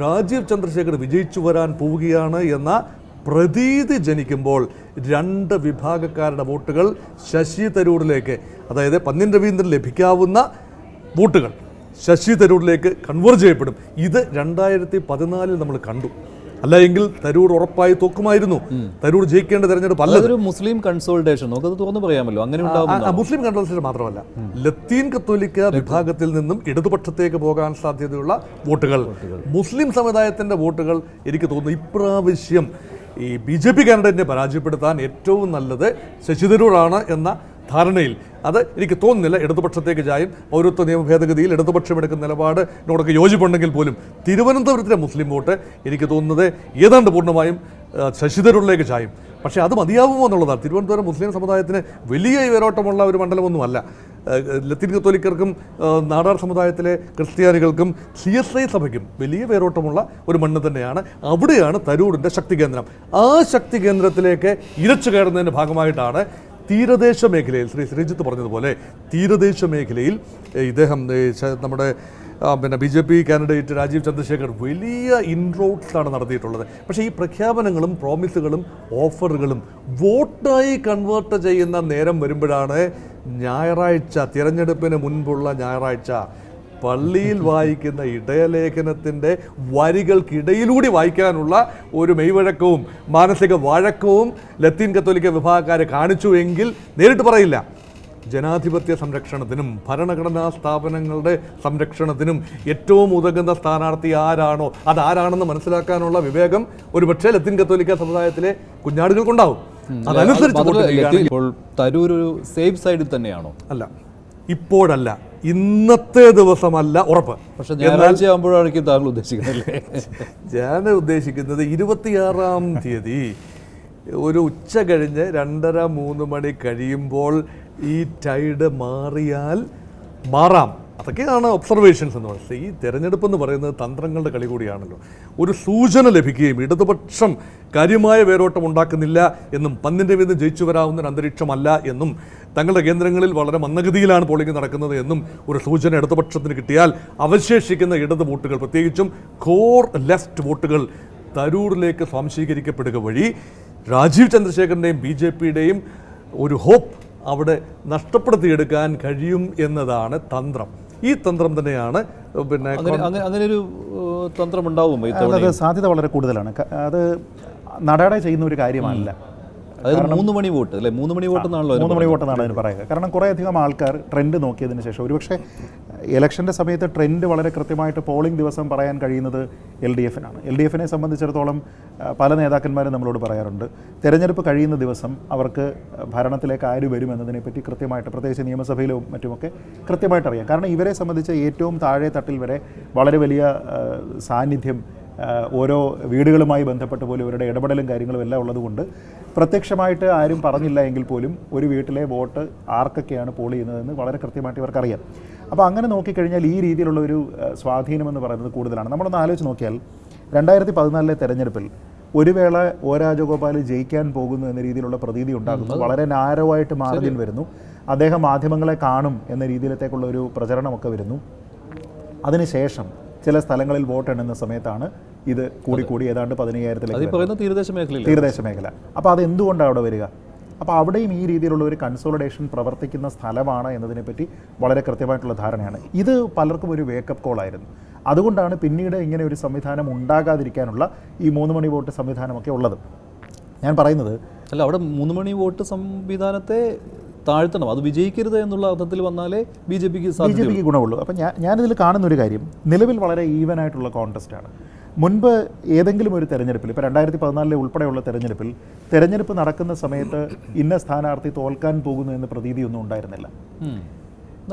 C: രാജീവ് ചന്ദ്രശേഖർ വിജയിച്ചു വരാൻ പോവുകയാണ് എന്ന പ്രതീതി ജനിക്കുമ്പോൾ 2 വിഭാഗക്കാരുടെ വോട്ടുകൾ ശശി തരൂരിലേക്ക്, അതായത് പന്നിൻ രവീന്ദ്രൻ ലഭിക്കാവുന്ന വോട്ടുകൾ ശശി തരൂരിലേക്ക് കൺവേർജ് ചെയ്യപ്പെടും. ഇത് 2014 നമ്മൾ കണ്ടു. അല്ല എങ്കിൽ തരൂർ ഉറപ്പായി തോക്കുമായിരുന്നു. തരൂർ ജയിക്കേണ്ട തെരഞ്ഞെടുപ്പ് അല്ല.
A: ഒരു മുസ്ലിം കൺസോൾട്ടേഷൻ നമുക്കത് തുറന്നു പറയാമല്ലോ. അങ്ങനെ
C: മുസ്ലിം കൺസോൾട്ടേഷൻ മാത്രമല്ല, ലത്തീൻ കത്തോലിക്ക വിഭാഗത്തിൽ നിന്നും ഇടതുപക്ഷത്തേക്ക് പോകാൻ സാധ്യതയുള്ള വോട്ടുകൾ, മുസ്ലിം സമുദായത്തിന്റെ വോട്ടുകൾ എനിക്ക് തോന്നുന്നു ഇപ്രാവശ്യം ഈ BJP കാൻഡിഡേറ്റിനെ പരാജയപ്പെടുത്താൻ ഏറ്റവും നല്ലത് ശശി തരൂറാണ് എന്ന ധാരണയിൽ അത് എനിക്ക് തോന്നുന്നില്ല ഇടതുപക്ഷത്തേക്ക് ചായും. പൗരത്വ നിയമ ഭേദഗതിയിൽ ഇടതുപക്ഷം എടുക്കുന്ന നിലപാടിനോടൊക്കെ യോജിപ്പുണ്ടെങ്കിൽ പോലും തിരുവനന്തപുരത്തിലെ മുസ്ലിം വോട്ട് എനിക്ക് തോന്നുന്നത് ഏതാണ്ട് പൂർണ്ണമായും ശശി തരൂരിലേക്ക് ചായും. പക്ഷേ അത് മതിയാവുമോ എന്നുള്ളതാണ്. തിരുവനന്തപുരം മുസ്ലിം സമുദായത്തിന് വലിയ വേരോട്ടമുള്ള ഒരു മണ്ഡലമൊന്നുമല്ല. ലത്തീൻ കത്തോലിക്കർക്കും നാടാർ സമുദായത്തിലെ ക്രിസ്ത്യാനികൾക്കും CSI സഭയ്ക്കും വലിയ വേരോട്ടമുള്ള ഒരു മണ്ണ് തന്നെയാണ്. അവിടെയാണ് തരൂരിൻ്റെ ശക്തി കേന്ദ്രം. ആ ശക്തി കേന്ദ്രത്തിലേക്ക് ഇരച്ചു കയറുന്നതിൻ്റെ ഭാഗമായിട്ടാണ് തീരദേശ മേഖലയിൽ ശ്രീ ശ്രീജിത്ത് പറഞ്ഞതുപോലെ തീരദേശ മേഖലയിൽ ഇദ്ദേഹം നമ്മുടെ BJP കാൻഡിഡേറ്റ് രാജീവ് ചന്ദ്രശേഖർ വലിയ ഇൻറോഡ്സാണ് നടത്തിയിട്ടുള്ളത്. പക്ഷേ ഈ പ്രഖ്യാപനങ്ങളും പ്രോമിസുകളും ഓഫറുകളും വോട്ടായി കൺവേർട്ട് ചെയ്യുന്ന നേരം വരുമ്പോഴാണ് ഞായറാഴ്ച, തിരഞ്ഞെടുപ്പിന് മുൻപുള്ള ഞായറാഴ്ച പള്ളിയിൽ വായിക്കുന്ന ഇടയലേഖനത്തിൻ്റെ വരികൾക്കിടയിലൂടെ വായിക്കാനുള്ള ഒരു മെയ്വഴക്കവും മാനസിക വഴക്കവും ലത്തീൻ കത്തോലിക്ക വിഭാഗക്കാരെ കാണിച്ചു എങ്കിൽ നേരിട്ട് പറയില്ല. ജനാധിപത്യ സംരക്ഷണത്തിനും ഭരണഘടനാ സ്ഥാപനങ്ങളുടെ സംരക്ഷണത്തിനും ഏറ്റവും ഉതകുന്ന സ്ഥാനാർത്ഥി ആരാണോ അതാരാണെന്ന് മനസ്സിലാക്കാനുള്ള വിവേകം ഒരുപക്ഷെ ലത്തീൻ കത്തോലിക്ക സമുദായത്തിലെ കുഞ്ഞാടുകൾക്കുണ്ടാവും. അതനുസരിച്ച്
A: തരൂർ ഒരു സേഫ് സൈഡിൽ തന്നെയാണോ?
C: അല്ല, ഇപ്പോഴല്ല, ഇന്നത്തെ ദിവസമല്ല ഉറപ്പ്.
A: പക്ഷെ ഞായറാഴ്ച ആകുമ്പോഴായിരിക്കും താങ്കൾ ഉദ്ദേശിക്കുന്നത്.
C: ഞാൻ ഉദ്ദേശിക്കുന്നത് 26-ാം തീയതി ഒരു ഉച്ച കഴിഞ്ഞ് 2:30-3 മണി കഴിയുമ്പോൾ ഈ ടൈഡ് മാറാം. അതൊക്കെയാണ് ഒബ്സർവേഷൻസ് എന്ന് പറയുന്നത്. ഈ തെരഞ്ഞെടുപ്പ് എന്ന് പറയുന്നത് തന്ത്രങ്ങളുടെ കളി കൂടിയാണല്ലോ. ഒരു സൂചന ലഭിക്കുകയും ഇടതുപക്ഷം കാര്യമായ വേരോട്ടം ഉണ്ടാക്കുന്നില്ല എന്നും പന്നിൻ രവീന്ദ്രൻ ജയിച്ചു വരാവുന്ന ഒരു അന്തരീക്ഷമല്ല എന്നും തങ്ങളുടെ കേന്ദ്രങ്ങളിൽ വളരെ മന്ദഗതിയിലാണ് പോളിംഗ് നടക്കുന്നത് എന്നും ഒരു സൂചന ഇടതുപക്ഷത്തിന് കിട്ടിയാൽ അവശേഷിക്കുന്ന ഇടത് വോട്ടുകൾ, പ്രത്യേകിച്ചും കോർ ലെഫ്റ്റ് വോട്ടുകൾ തരൂരിലേക്ക് സ്വാംശീകരിക്കപ്പെടുക വഴി രാജീവ് ചന്ദ്രശേഖറിൻ്റെയും BJPയുടെയും ഒരു ഹോപ്പ് അവിടെ നഷ്ടപ്പെടുത്തിയെടുക്കാൻ കഴിയും എന്നതാണ് തന്ത്രം. ഈ തന്ത്രം തന്നെയാണ്
A: അങ്ങനെ ഒരു തന്ത്രം ഉണ്ടാവും.
B: അത് സാധ്യത വളരെ കൂടുതലാണ്. അത് നടാടെ ചെയ്യുന്ന ഒരു കാര്യമല്ല.
A: അതായത് 3 മണി വോട്ട് അല്ലേ? 3 മണി വോട്ട് എന്നാണല്ലോ
B: 3 മണി വോട്ട് എന്നാണ് അതിന് പറയുക. കാരണം കുറേയധികം ആൾക്കാർ ട്രെൻഡ് നോക്കിയതിന് ശേഷം ഒരുപക്ഷെ ഇലക്ഷൻ്റെ സമയത്ത് ട്രെൻഡ് വളരെ കൃത്യമായിട്ട് പോളിംഗ് ദിവസം പറയാൻ കഴിയുന്നത് LDFനാണ്. LDFനെ സംബന്ധിച്ചിടത്തോളം പല നേതാക്കന്മാരും നമ്മളോട് പറയാറുണ്ട്, തെരഞ്ഞെടുപ്പ് കഴിയുന്ന ദിവസം അവർക്ക് ഭരണത്തിലേക്ക് ആര് വരും എന്നതിനെപ്പറ്റി കൃത്യമായിട്ട്, പ്രത്യേകിച്ച് നിയമസഭയിലും മറ്റുമൊക്കെ കൃത്യമായിട്ട് അറിയാം. കാരണം ഇവരെ സംബന്ധിച്ച് ഏറ്റവും താഴെ തട്ടിൽ വരെ വളരെ വലിയ സാന്നിധ്യം ഓരോ വീടുകളുമായി ബന്ധപ്പെട്ട് പോലും ഇവരുടെ ഇടപെടലും കാര്യങ്ങളും എല്ലാം ഉള്ളതുകൊണ്ട് പ്രത്യക്ഷമായിട്ട് ആരും പറഞ്ഞില്ല എങ്കിൽ പോലും ഒരു വീട്ടിലെ വോട്ട് ആർക്കൊക്കെയാണ് പോൾ ചെയ്യുന്നതെന്ന് വളരെ കൃത്യമായിട്ട് ഇവർക്കറിയാം. അപ്പോൾ അങ്ങനെ നോക്കിക്കഴിഞ്ഞാൽ ഈ രീതിയിലുള്ള ഒരു സ്വാധീനമെന്ന് പറയുന്നത് കൂടുതലാണ്. നമ്മളൊന്ന് ആലോചിച്ച് നോക്കിയാൽ 2014 തെരഞ്ഞെടുപ്പിൽ ഒരു വേള ഒ രാജഗോപാൽ ജയിക്കാൻ പോകുന്നു എന്ന രീതിയിലുള്ള പ്രതീതി ഉണ്ടാകുന്നു. വളരെ നാരോവായിട്ട് മാർജിൻ വരുന്നു. അദ്ദേഹം മാധ്യമങ്ങളെ കാണും എന്ന രീതിയിലത്തേക്കുള്ള ഒരു പ്രചരണമൊക്കെ വരുന്നു. അതിനുശേഷം ചില സ്ഥലങ്ങളിൽ വോട്ട് എണ്ണുന്ന സമയത്താണ് ഇത് കൂടി ഏതാണ്ട് 15,000-ലേക്ക്
A: പറയുന്ന തീരദേശ മേഖലയിൽ
B: തീരദേശ മേഖല. അപ്പോൾ അതെന്തുകൊണ്ടാണ് അവിടെ വരിക? അപ്പോൾ അവിടെയും ഈ രീതിയിലുള്ള ഒരു കൺസോളിഡേഷൻ പ്രവർത്തിക്കുന്ന സ്ഥലമാണ് എന്നതിനെപ്പറ്റി വളരെ കൃത്യമായിട്ടുള്ള ധാരണയാണ്. ഇത് പലർക്കും ഒരു വേക്കപ്പ് കോളായിരുന്നു. അതുകൊണ്ടാണ് പിന്നീട് ഇങ്ങനെ ഒരു സംവിധാനം ഉണ്ടാകാതിരിക്കാനുള്ള ഈ 3 മണി വോട്ട് സംവിധാനമൊക്കെ ഉള്ളത്. ഞാൻ പറയുന്നത്
A: അല്ല, അവിടെ 3 മണി വോട്ട് സംവിധാനത്തെ താഴ്ത്തണം, അത് വിജയിക്കരുത് എന്നുള്ള അർത്ഥത്തിൽ വന്നാലേ ബി ജെ പിക്ക്
B: ഗുണമുള്ളൂ. അപ്പം ഞാനിതിൽ കാണുന്നൊരു കാര്യം, നിലവിൽ വളരെ ഈവനായിട്ടുള്ള കോൺടെസ്റ്റാണ്. മുൻപ് ഏതെങ്കിലും ഒരു തെരഞ്ഞെടുപ്പിൽ, ഇപ്പോൾ 2014 ഉൾപ്പെടെയുള്ള തെരഞ്ഞെടുപ്പ് നടക്കുന്ന സമയത്ത് ഇന്ന സ്ഥാനാർത്ഥി തോൽക്കാൻ പോകുന്നു എന്ന പ്രതീതിയൊന്നും ഉണ്ടായിരുന്നില്ല.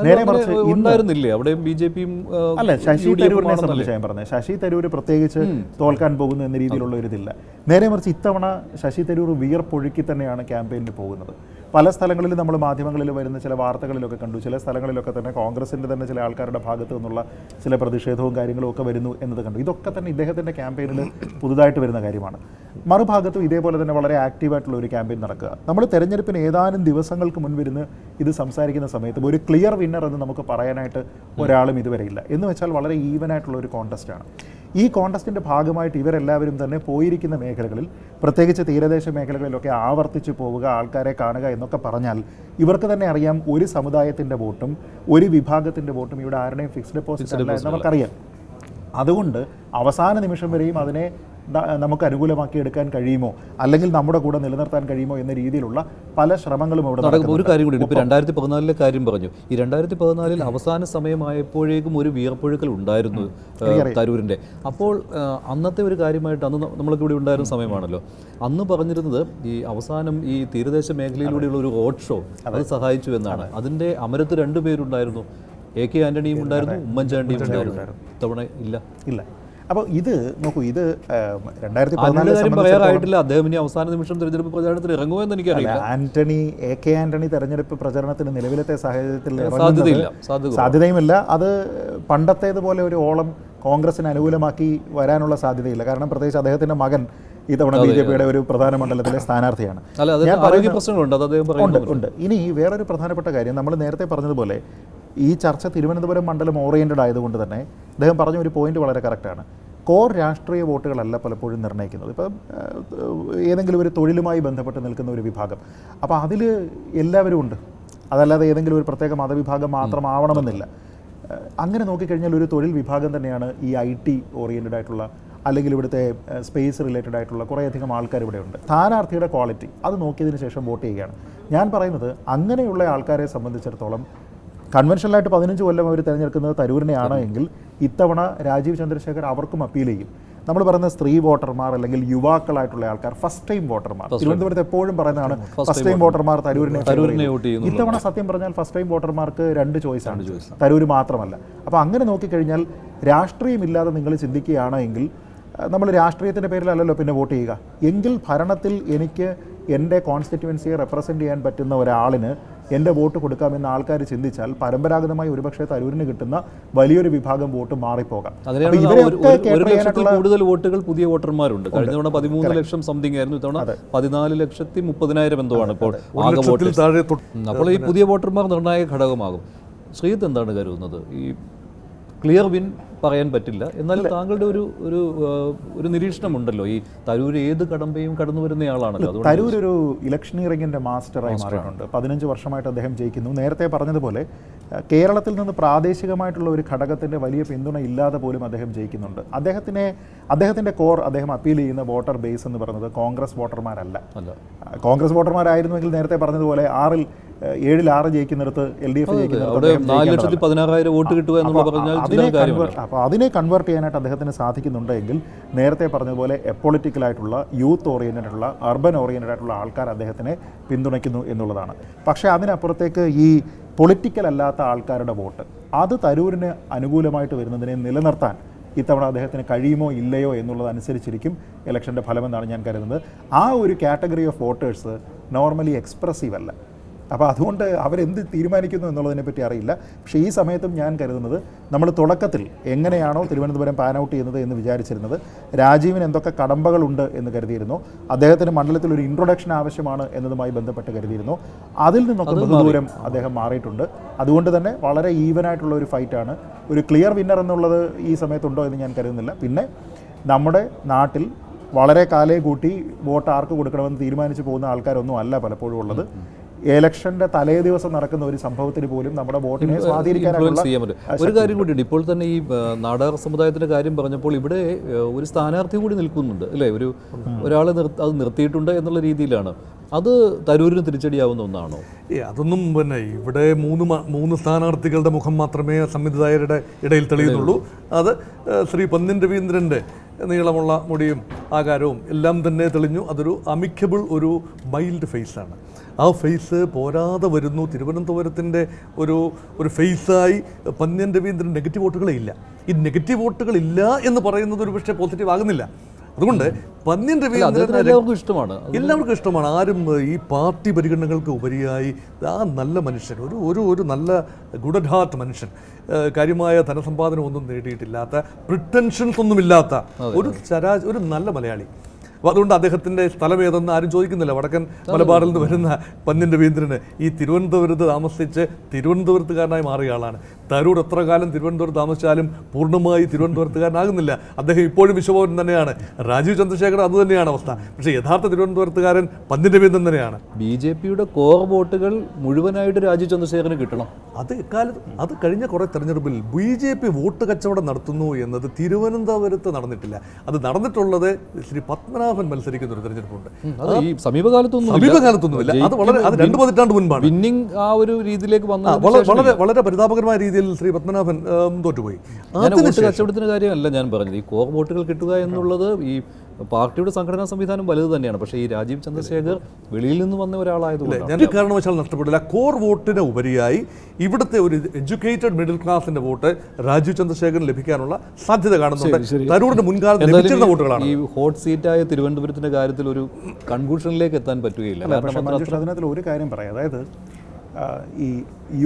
B: നേരെ മറിച്ച്
A: ഉണ്ടായിരുന്നില്ലേ അവിടെയും ബി ജെ പിയും?
B: അല്ല, ശശി തരൂരിനെ സംബന്ധിച്ച് ഞാൻ പറഞ്ഞത്, ശശി തരൂർ പ്രത്യേകിച്ച് തോൽക്കാൻ പോകുന്നു എന്ന രീതിയിലുള്ള ഒരു ഇതില്ല. നേരെ മറിച്ച് ഇത്തവണ ശശി തരൂർ വിയർപ്പൊഴുക്കി തന്നെയാണ് ക്യാമ്പയിനിൽ പോകുന്നത്. പല സ്ഥലങ്ങളിലും നമ്മൾ മാധ്യമങ്ങളിൽ വരുന്ന ചില വാർത്തകളിലൊക്കെ കണ്ടു, ചില സ്ഥലങ്ങളിലൊക്കെ തന്നെ കോൺഗ്രസിൻ്റെ തന്നെ ചില ആൾക്കാരുടെ ഭാഗത്തു നിന്നുള്ള ചില പ്രതിഷേധവും കാര്യങ്ങളും ഒക്കെ വരുന്നു എന്നത് കണ്ടു. ഇതൊക്കെ തന്നെ ഇദ്ദേഹത്തിൻ്റെ ക്യാമ്പയിനിൽ പുതുതായിട്ട് വരുന്ന കാര്യമാണ്. മറുഭാഗത്തും ഇതേപോലെ തന്നെ വളരെ ആക്റ്റീവായിട്ടുള്ള ഒരു ക്യാമ്പയിൻ നടക്കുക. നമ്മൾ തെരഞ്ഞെടുപ്പിന് ഏതാനും ദിവസങ്ങൾക്ക് മുൻപിരുന്ന് ഇത് സംസാരിക്കുന്ന സമയത്ത് ഒരു ക്ലിയർ വിന്നർ എന്ന് നമുക്ക് പറയാനായിട്ട് ഒരാളും ഇതുവരെ ഇല്ല. എന്ന് വെച്ചാൽ വളരെ ഈവനായിട്ടുള്ള ഒരു കോൺടെസ്റ്റാണ്. ഈ കോൺടെസ്റ്റിൻ്റെ ഭാഗമായിട്ട് ഇവരെല്ലാവരും തന്നെ പോയിരിക്കുന്ന മേഖലകളിൽ, പ്രത്യേകിച്ച് തീരദേശ മേഖലകളിലൊക്കെ ആവർത്തിച്ച് പോവുക, ആൾക്കാരെ കാണുക എന്നൊക്കെ പറഞ്ഞാൽ ഇവർക്ക് തന്നെ അറിയാം ഒരു സമുദായത്തിൻ്റെ വോട്ടും ഒരു വിഭാഗത്തിൻ്റെ വോട്ടും ഇവിടെ ആരുടെയും ഫിക്സ്ഡ് ഡെപ്പോസിറ്റ് അല്ല എന്ന് നമുക്കറിയാം. അതുകൊണ്ട് അവസാന നിമിഷം വരെയും അതിനെ നമുക്ക് അനുകൂലമാക്കി എടുക്കാൻ കഴിയുമോ, അല്ലെങ്കിൽ നമ്മുടെ കൂടെ നിലനിർത്താൻ കഴിയുമോ എന്ന രീതിയിലുള്ള പല ശ്രമങ്ങളും ഇവിടെ നടക്കും.
A: ഒരു കാര്യം കൂടി, ഇപ്പോൾ 2014 കാര്യം പറഞ്ഞു. ഈ 2014 അവസാന സമയമായപ്പോഴേക്കും ഒരു വിയർപ്പൊഴുക്കൽ ഉണ്ടായിരുന്നു തരൂരിൻ്റെ. അപ്പോൾ അന്നത്തെ ഒരു കാര്യമായിട്ട്, അന്ന് നമ്മളൊക്കെ ഇവിടെ ഉണ്ടായിരുന്ന സമയമാണല്ലോ, അന്ന് പറഞ്ഞിരുന്നത് ഈ അവസാനം ഈ തീരദേശ മേഖലയിലൂടെയുള്ള ഒരു റോഡ് ഷോ അത് സഹായിച്ചു എന്നാണ്. അതിൻ്റെ അമരത്ത് 2 പേരുണ്ടായിരുന്നു, AK ആന്റണിയും ഉണ്ടായിരുന്നു, ഉമ്മൻചാണ്ടിയും ഉണ്ടായിരുന്നു. ഇത്തവണ ഇല്ല.
B: അപ്പോൾ ഇത് നോക്കൂ, ഇത് 2014
A: പറയാറായിട്ടില്ല. അദ്ദേഹം ഇനി അവസാന നിമിഷം തെരഞ്ഞെടുപ്പ് പ്രചാരണത്തിന് ഇറങ്ങുമെന്ന് എനിക്കറിയില്ല.
B: AK ആന്റണി തെരഞ്ഞെടുപ്പ് പ്രചരണത്തിന് നിലവിലത്തെ സാഹചര്യത്തിൽ
A: സാധ്യതയുമില്ല.
B: അത് പണ്ടത്തേതുപോലെ ഒരു ഓളം കോൺഗ്രസിന് അനുകൂലമാക്കി വരാനുള്ള സാധ്യതയില്ല. കാരണം പ്രത്യേകിച്ച് അദ്ദേഹത്തിൻ്റെ മകൻ ഇത്തവണ BJPയുടെ ഒരു പ്രധാന മണ്ഡലത്തിലെ സ്ഥാനാർത്ഥിയാണ്. ഉണ്ട്. ഇനി വേറൊരു പ്രധാനപ്പെട്ട കാര്യം, നമ്മൾ നേരത്തെ പറഞ്ഞതുപോലെ ഈ ചർച്ച തിരുവനന്തപുരം മണ്ഡലം ഓറിയൻറ്റഡ് ആയതുകൊണ്ട് തന്നെ അദ്ദേഹം പറഞ്ഞ ഒരു പോയിന്റ് വളരെ കറക്റ്റാണ്. കോർ രാഷ്ട്രീയ വോട്ടുകളല്ല പലപ്പോഴും നിർണ്ണയിക്കുന്നത്. ഇപ്പം ഏതെങ്കിലും ഒരു തൊഴിലുമായി ബന്ധപ്പെട്ട് നിൽക്കുന്ന ഒരു വിഭാഗം, അപ്പോൾ അതിൽ എല്ലാവരും ഉണ്ട്. അതല്ലാതെ ഏതെങ്കിലും ഒരു പ്രത്യേക മതവിഭാഗം മാത്രമാവണമെന്നില്ല. അങ്ങനെ നോക്കിക്കഴിഞ്ഞാൽ ഒരു തൊഴിൽ വിഭാഗം തന്നെയാണ് ഈ IT ഓറിയൻറ്റഡ് ആയിട്ടുള്ള, അല്ലെങ്കിൽ ഇവിടുത്തെ സ്പേസ് റിലേറ്റഡ് ആയിട്ടുള്ള കുറേയധികം ആൾക്കാർ ഇവിടെ ഉണ്ട്. സ്ഥാനാർത്ഥിയുടെ ക്വാളിറ്റി അത് നോക്കിയതിന് ശേഷം വോട്ട് ചെയ്യുകയാണ്. ഞാൻ പറയുന്നത് അങ്ങനെയുള്ള ആൾക്കാരെ സംബന്ധിച്ചിടത്തോളം കൺവെൻഷനലായിട്ട് 15 കൊല്ലം അവർ തിരഞ്ഞെടുക്കുന്നത് തരൂരിനെയാണ് എങ്കിൽ ഇത്തവണ രാജീവ് ചന്ദ്രശേഖർ അവർക്കും അപ്പീൽ ചെയ്യും. നമ്മൾ പറയുന്ന സ്ത്രീ വോട്ടർമാർ അല്ലെങ്കിൽ യുവാക്കളായിട്ടുള്ള ആൾക്കാർ, ഫസ്റ്റ് ടൈം വോട്ടർമാർ, തിരുവനന്തപുരത്ത് എപ്പോഴും പറയുന്നതാണ് ഫസ്റ്റ് ടൈം വോട്ടർമാർ തരൂരിനെ വോട്ട് ചെയ്യും. ഇത്തവണ സത്യം പറഞ്ഞാൽ ഫസ്റ്റ് ടൈം വോട്ടർമാർക്ക് 2 ചോയ്സാണ്, തരൂര് മാത്രമല്ല. അപ്പോൾ അങ്ങനെ നോക്കിക്കഴിഞ്ഞാൽ രാഷ്ട്രീയമില്ലാതെ നിങ്ങൾ ചിന്തിക്കുകയാണ് എങ്കിൽ, നമ്മൾ രാഷ്ട്രീയത്തിൻ്റെ പേരിലല്ലല്ലോ പിന്നെ വോട്ട് ചെയ്യുക. എങ്കിൽ ഭരണത്തിൽ എനിക്ക് എൻ്റെ കോൺസ്റ്റിറ്റ്യുവൻസിയെ റെപ്രസെൻ്റ് ചെയ്യാൻ പറ്റുന്ന ഒരാളിന് എൻ്റെ വോട്ട് കൊടുക്കാമെന്ന് ആൾക്കാർ ചിന്തിച്ചാൽ പരമ്പരാഗതമായി ഒരുപക്ഷെ തരൂരിന് കിട്ടുന്ന വലിയൊരു വിഭാഗം വോട്ട് മാറിപ്പോകാം.
A: കൂടുതൽ വോട്ടുകൾ പുതിയ വോട്ടർമാരുണ്ട്. കഴിഞ്ഞ തവണ 13 ലക്ഷം സംതിങ് ആയിരുന്നു, ഇത്തവണ 14,30,000 എന്തോ ആണ് ഇപ്പോൾ ആകെ വോട്ട്. അപ്പോൾ ഈ പുതിയ വോട്ടർമാർ നിർണായക ഘടകമാകും. ശ്രീജിത്ത് എന്താണ് കരുതുന്നത്? ഈ ക്ലിയർ വിൻ പറയാൻ പറ്റില്ല, എന്നാലും താങ്കളുടെ ഒരു നിരീക്ഷണമുണ്ടല്ലോ, ഈ തരൂർ ഏത് കടമ്പയും കടന്നു വരുന്നയാളാണല്ലോ.
B: തരൂർ ഒരു ഇലക്ഷനീറിംഗിൻ്റെ മാസ്റ്ററായി മാറിയിട്ടുണ്ട്. 15 വർഷമായിട്ട് അദ്ദേഹം ജയിക്കുന്നു. നേരത്തെ പറഞ്ഞതുപോലെ കേരളത്തിൽ നിന്ന് പ്രാദേശികമായിട്ടുള്ള ഒരു ഘടകത്തിൻ്റെ വലിയ പിന്തുണ ഇല്ലാതെ പോലും അദ്ദേഹം ജയിക്കുന്നുണ്ട്. അദ്ദേഹത്തിൻ്റെ കോർ, അദ്ദേഹം അപ്പീൽ ചെയ്യുന്ന വോട്ടർ ബേസ് എന്ന് പറയുന്നത് കോൺഗ്രസ് വോട്ടർമാരല്ല. കോൺഗ്രസ് വോട്ടർമാരായിരുന്നുവെങ്കിൽ നേരത്തെ പറഞ്ഞതുപോലെ 7-ൽ 6 ജയിക്കുന്നിടത്ത് LDF
A: ജയിക്കുന്നിടത്ത് വോട്ട് കിട്ടുക എന്നുള്ള പറഞ്ഞാൽ
B: അപ്പോൾ അതിനെ കൺവേർട്ട് ചെയ്യാനായിട്ട് അദ്ദേഹത്തിന് സാധിക്കുന്നുണ്ടെങ്കിൽ നേരത്തെ പറഞ്ഞതുപോലെ എപ്പൊളിറ്റിക്കലായിട്ടുള്ള, യൂത്ത് ഓറിയൻറ്റഡ് ആയിട്ടുള്ള, അർബൻ ഓറിയൻറ്റഡ് ആയിട്ടുള്ള ആൾക്കാർ അദ്ദേഹത്തിനെ പിന്തുണയ്ക്കുന്നു എന്നുള്ളതാണ്. പക്ഷേ അതിനപ്പുറത്തേക്ക് ഈ പൊളിറ്റിക്കൽ അല്ലാത്ത ആൾക്കാരുടെ വോട്ട്, അത് തരൂരിന് അനുകൂലമായിട്ട് വരുന്നതിനെ നിലനിർത്താൻ ഇത്തവണ അദ്ദേഹത്തിന് കഴിയുമോ ഇല്ലയോ എന്നുള്ളതനുസരിച്ചിരിക്കും ഇലക്ഷൻ്റെ ഫലമെന്നാണ് ഞാൻ കരുതുന്നത്. ആ ഒരു category of voters normally expressive അല്ല. അപ്പോൾ അതുകൊണ്ട് അവരെന്ത് തീരുമാനിക്കുന്നു എന്നുള്ളതിനെപ്പറ്റി അറിയില്ല. പക്ഷേ ഈ സമയത്തും ഞാൻ കരുതുന്നത് നമ്മൾ തുടക്കത്തിൽ എങ്ങനെയാണോ തിരുവനന്തപുരം പാൻ ഔട്ട് ചെയ്യുന്നത് എന്ന് വിചാരിച്ചിരുന്നത്, രാജീവിന് എന്തൊക്കെ കടമ്പകളുണ്ട് എന്ന് കരുതിയിരുന്നു, അദ്ദേഹത്തിന് മണ്ഡലത്തിൽ ഒരു ഇൻട്രൊഡക്ഷൻ ആവശ്യമാണ് എന്നതുമായി ബന്ധപ്പെട്ട് കരുതിയിരുന്നു, അതിൽ നിന്നൊക്കെ ബഹുദൂരം അദ്ദേഹം മാറിയിട്ടുണ്ട്. അതുകൊണ്ട് തന്നെ വളരെ ഈവനായിട്ടുള്ള ഒരു ഫൈറ്റാണ്. ഒരു ക്ലിയർ വിന്നർ എന്നുള്ളത് ഈ സമയത്തുണ്ടോ എന്ന് ഞാൻ കരുതുന്നില്ല. പിന്നെ നമ്മുടെ നാട്ടിൽ വളരെ കാലേ കൂട്ടി വോട്ട് ആർക്ക് കൊടുക്കണമെന്ന് തീരുമാനിച്ചു പോകുന്ന ആൾക്കാരൊന്നും അല്ല പലപ്പോഴും ഉള്ളത്. ഇലക്ഷന്റെ തലേ ദിവസം നടക്കുന്ന ഒരു സംഭവത്തിന് പോലും നമ്മുടെ വോട്ടിനെ സ്വാധീനിക്കാനുള്ള
A: ഒരു കാര്യം കൂടിയുണ്ട്. ഇപ്പോൾ തന്നെ ഈ നാടാർ സമുദായത്തിന്റെ കാര്യം പറഞ്ഞപ്പോൾ ഇവിടെ ഒരു സ്ഥാനാർത്ഥി കൂടി നിൽക്കുന്നുണ്ട് അല്ലേ? ഒരാളെ അത് നിർത്തിയിട്ടുണ്ട് എന്നുള്ള രീതിയിലാണ്. അത് തരൂരിന് തിരിച്ചടിയാവുന്ന ഒന്നാണോ?
C: അതൊന്നും പിന്നെ ഇവിടെ മൂന്ന് സ്ഥാനാർത്ഥികളുടെ മുഖം മാത്രമേ സംവിധായകരുടെ ഇടയിൽ തെളിയുന്നുള്ളൂ. അത് ശ്രീ പന്ന്യൻ രവീന്ദ്രൻ്റെ നീളമുള്ള മുടിയും ആകാരവും എല്ലാം തന്നെ തെളിഞ്ഞു. അതൊരു അമിക്കബിൾ, ഒരു മൈൽഡ് ഫേസാണ്. ആ ഫേസ് പോരാതെ വരുന്നു. തിരുവനന്തപുരത്തിൻ്റെ ഒരു ഫേസായി പന്ന്യൻ രവീന്ദ്രൻ നെഗറ്റീവ് വോട്ടുകളേ ഇല്ല. ഈ നെഗറ്റീവ് വോട്ടുകളില്ല എന്ന് പറയുന്നത് ഒരു പക്ഷേ പോസിറ്റീവ് ആകുന്നില്ല. അതുകൊണ്ട് പന്ന്യൻ രവീന്ദ്രൻ എല്ലാവർക്കും ഇഷ്ടമാണ്. ആരും ഈ പാർട്ടി പരിഗണനകൾക്ക് ഉപരിയായി ആ നല്ല മനുഷ്യൻ, ഒരു നല്ല ഗുഡ് അറ്റ് ഹാർട്ട് മനുഷ്യൻ, കാര്യമായ ധനസമ്പാദനം ഒന്നും നേടിയിട്ടില്ലാത്ത, പ്രിട്ടൻഷൻസ് ഒന്നുമില്ലാത്ത ഒരു നല്ല മലയാളി. അപ്പോൾ അതുകൊണ്ട് അദ്ദേഹത്തിൻ്റെ സ്ഥലം ഏതെന്ന് ആരും ചോദിക്കുന്നില്ല. വടക്കൻ മലബാറിൽ നിന്ന് വരുന്ന പന്ന്യൻ രവീന്ദ്രന് ഈ തിരുവനന്തപുരത്ത് താമസിച്ച് തിരുവനന്തപുരത്തുകാരനായി മാറിയ ആളാണ്. തരൂർ എത്ര കാലം തിരുവനന്തപുരത്ത് താമസിച്ചാലും പൂർണ്ണമായി തിരുവനന്തപുരത്തുകാരനാകുന്നില്ല. അദ്ദേഹം ഇപ്പോഴും വിശ്വഭവൻ തന്നെയാണ്. രാജീവ് ചന്ദ്രശേഖരൻ അതുതന്നെയാണ് അവസ്ഥ. പക്ഷേ യഥാർത്ഥ തിരുവനന്തപുരത്തുകാരൻ പന്ന്യൻ രവീന്ദ്രൻ തന്നെയാണ്.
A: BJPയുടെ കോർ വോട്ടുകൾ മുഴുവനായിട്ട് രാജീവ് ചന്ദ്രശേഖരന് കിട്ടണം.
C: അത് കഴിഞ്ഞ കുറേ തെരഞ്ഞെടുപ്പിൽ BJP വോട്ട് കച്ചവടം നടത്തുന്നു എന്നത് തിരുവനന്തപുരത്ത് നടന്നിട്ടില്ല. അത് നടന്നിട്ടുള്ളത് ശ്രീ പത്മനാഭൻ മത്സരിക്കുന്ന ഒരു തെരഞ്ഞെടുപ്പുണ്ട്.
A: ഈ സമീപകാലത്തൊന്നുമില്ല.
C: അത് 2 പതിറ്റാണ്ട് മുൻപാണ്.
A: വിന്നിംഗ് ആ ഒരു രീതിയിലേക്ക് വന്ന
C: വളരെ പരിതാപകരമായ രീതിയിൽ ശ്രീ പത്മനാഭൻ തോറ്റുപോയി.
A: വോട്ട് കച്ചവടത്തിന്റെ കാര്യമല്ല ഞാൻ പറഞ്ഞത്. ഈ കോർ വോട്ടുകൾ കിട്ടുക എന്നുള്ളത് ഈ പാർട്ടിയുടെ സംഘടനാ സംവിധാനം വലുത് തന്നെയാണ്. പക്ഷേ ഈ രാജീവ് ചന്ദ്രശേഖർ വെളിയിൽ നിന്ന് വന്ന ഒരാളായതുകൊണ്ട്
C: ഞാൻ കാരണവശാൽ നഷ്ടപ്പെടില്ല. കോർ വോട്ടിന് ഉപരിയായി ഇവിടുത്തെ ഒരു എഡ്യൂക്കേറ്റഡ് മിഡിൽ ക്ലാസിന്റെ വോട്ട് രാജീവ് ചന്ദ്രശേഖരന് ലഭിക്കാനുള്ള സാധ്യത കാണുന്നുണ്ട്. തരൂരിന്റെ മുൻകാലത്ത് ലഭിച്ചിരുന്ന വോട്ടുകളാണ്.
A: ഈ ഹോട്ട് സീറ്റായ തിരുവനന്തപുരത്തിന്റെ കാര്യത്തിൽ ഒരു കൺക്ലൂഷനിലേക്ക് എത്താൻ പറ്റുകയില്ല.
B: അതിനകത്തിൽ ഒരു കാര്യം പറയാം. അതായത് ഈ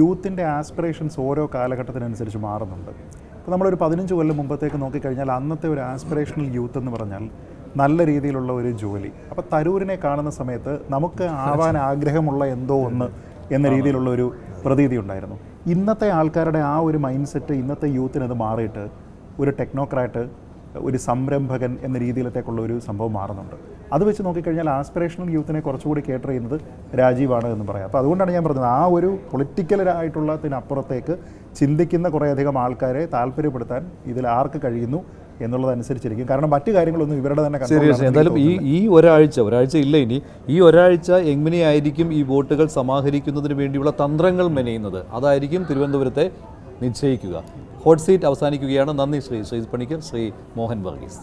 B: യൂത്തിൻ്റെ ആസ്പിറേഷൻസ് ഓരോ കാലഘട്ടത്തിനനുസരിച്ച് മാറുന്നുണ്ട്. ഇപ്പോൾ നമ്മളൊരു 15 കൊല്ലം മുമ്പത്തേക്ക് നോക്കിക്കഴിഞ്ഞാൽ അന്നത്തെ ഒരു ആസ്പിറേഷണൽ യൂത്ത് എന്ന് പറഞ്ഞാൽ നല്ല രീതിയിലുള്ള ഒരു ജോലി. അപ്പോൾ തരൂരിനെ കാണുന്ന സമയത്ത് നമുക്ക് ആവാൻ ആഗ്രഹമുള്ള എന്തോ ഒന്ന് എന്ന രീതിയിലുള്ള ഒരു പ്രതീതി ഉണ്ടായിരുന്നു. ഇന്നത്തെ ആൾക്കാരുടെ ആ ഒരു മൈൻഡ് സെറ്റ് ഇന്നത്തെ യൂത്തിനത് മാറിയിട്ട് ഒരു ടെക്നോക്രാറ്റ്, ഒരു സംരംഭകൻ എന്ന രീതിയിലത്തേക്കുള്ള ഒരു സംഭവം മാറുന്നുണ്ട്. അത് വെച്ച് നോക്കിക്കഴിഞ്ഞാൽ ആസ്പിറേഷണൽ യൂത്തിനെ കുറച്ചുകൂടി കേറ്റർ ചെയ്യുന്നത് രാജീവാണ് എന്ന് പറയാം. അപ്പോൾ അതുകൊണ്ടാണ് ഞാൻ പറഞ്ഞത് ആ ഒരു പൊളിറ്റിക്കലായിട്ടുള്ളതിനപ്പുറത്തേക്ക് ചിന്തിക്കുന്ന കുറേയധികം ആൾക്കാരെ താല്പര്യപ്പെടുത്താൻ ഇതിൽ ആർക്ക് കഴിയുന്നു എന്നുള്ളതനുസരിച്ചിരിക്കും. കാരണം മറ്റു കാര്യങ്ങളൊന്നും ഇവരുടെ തന്നെ
A: എന്തായാലും ഈ ഒരാഴ്ച ഇല്ല. ഇനി ഈ ഒരാഴ്ച എങ്ങനെയായിരിക്കും ഈ വോട്ടുകൾ സമാഹരിക്കുന്നതിന് വേണ്ടിയുള്ള തന്ത്രങ്ങൾ മെനയുന്നത്, അതായിരിക്കും തിരുവനന്തപുരത്തെ നിശ്ചയിക്കുക. ഹോട്ട് സീറ്റ് അവസാനിക്കുകയാണ്. നന്ദി ശ്രീ പണിക്കർ, ശ്രീ മോഹൻ വർഗീസ്.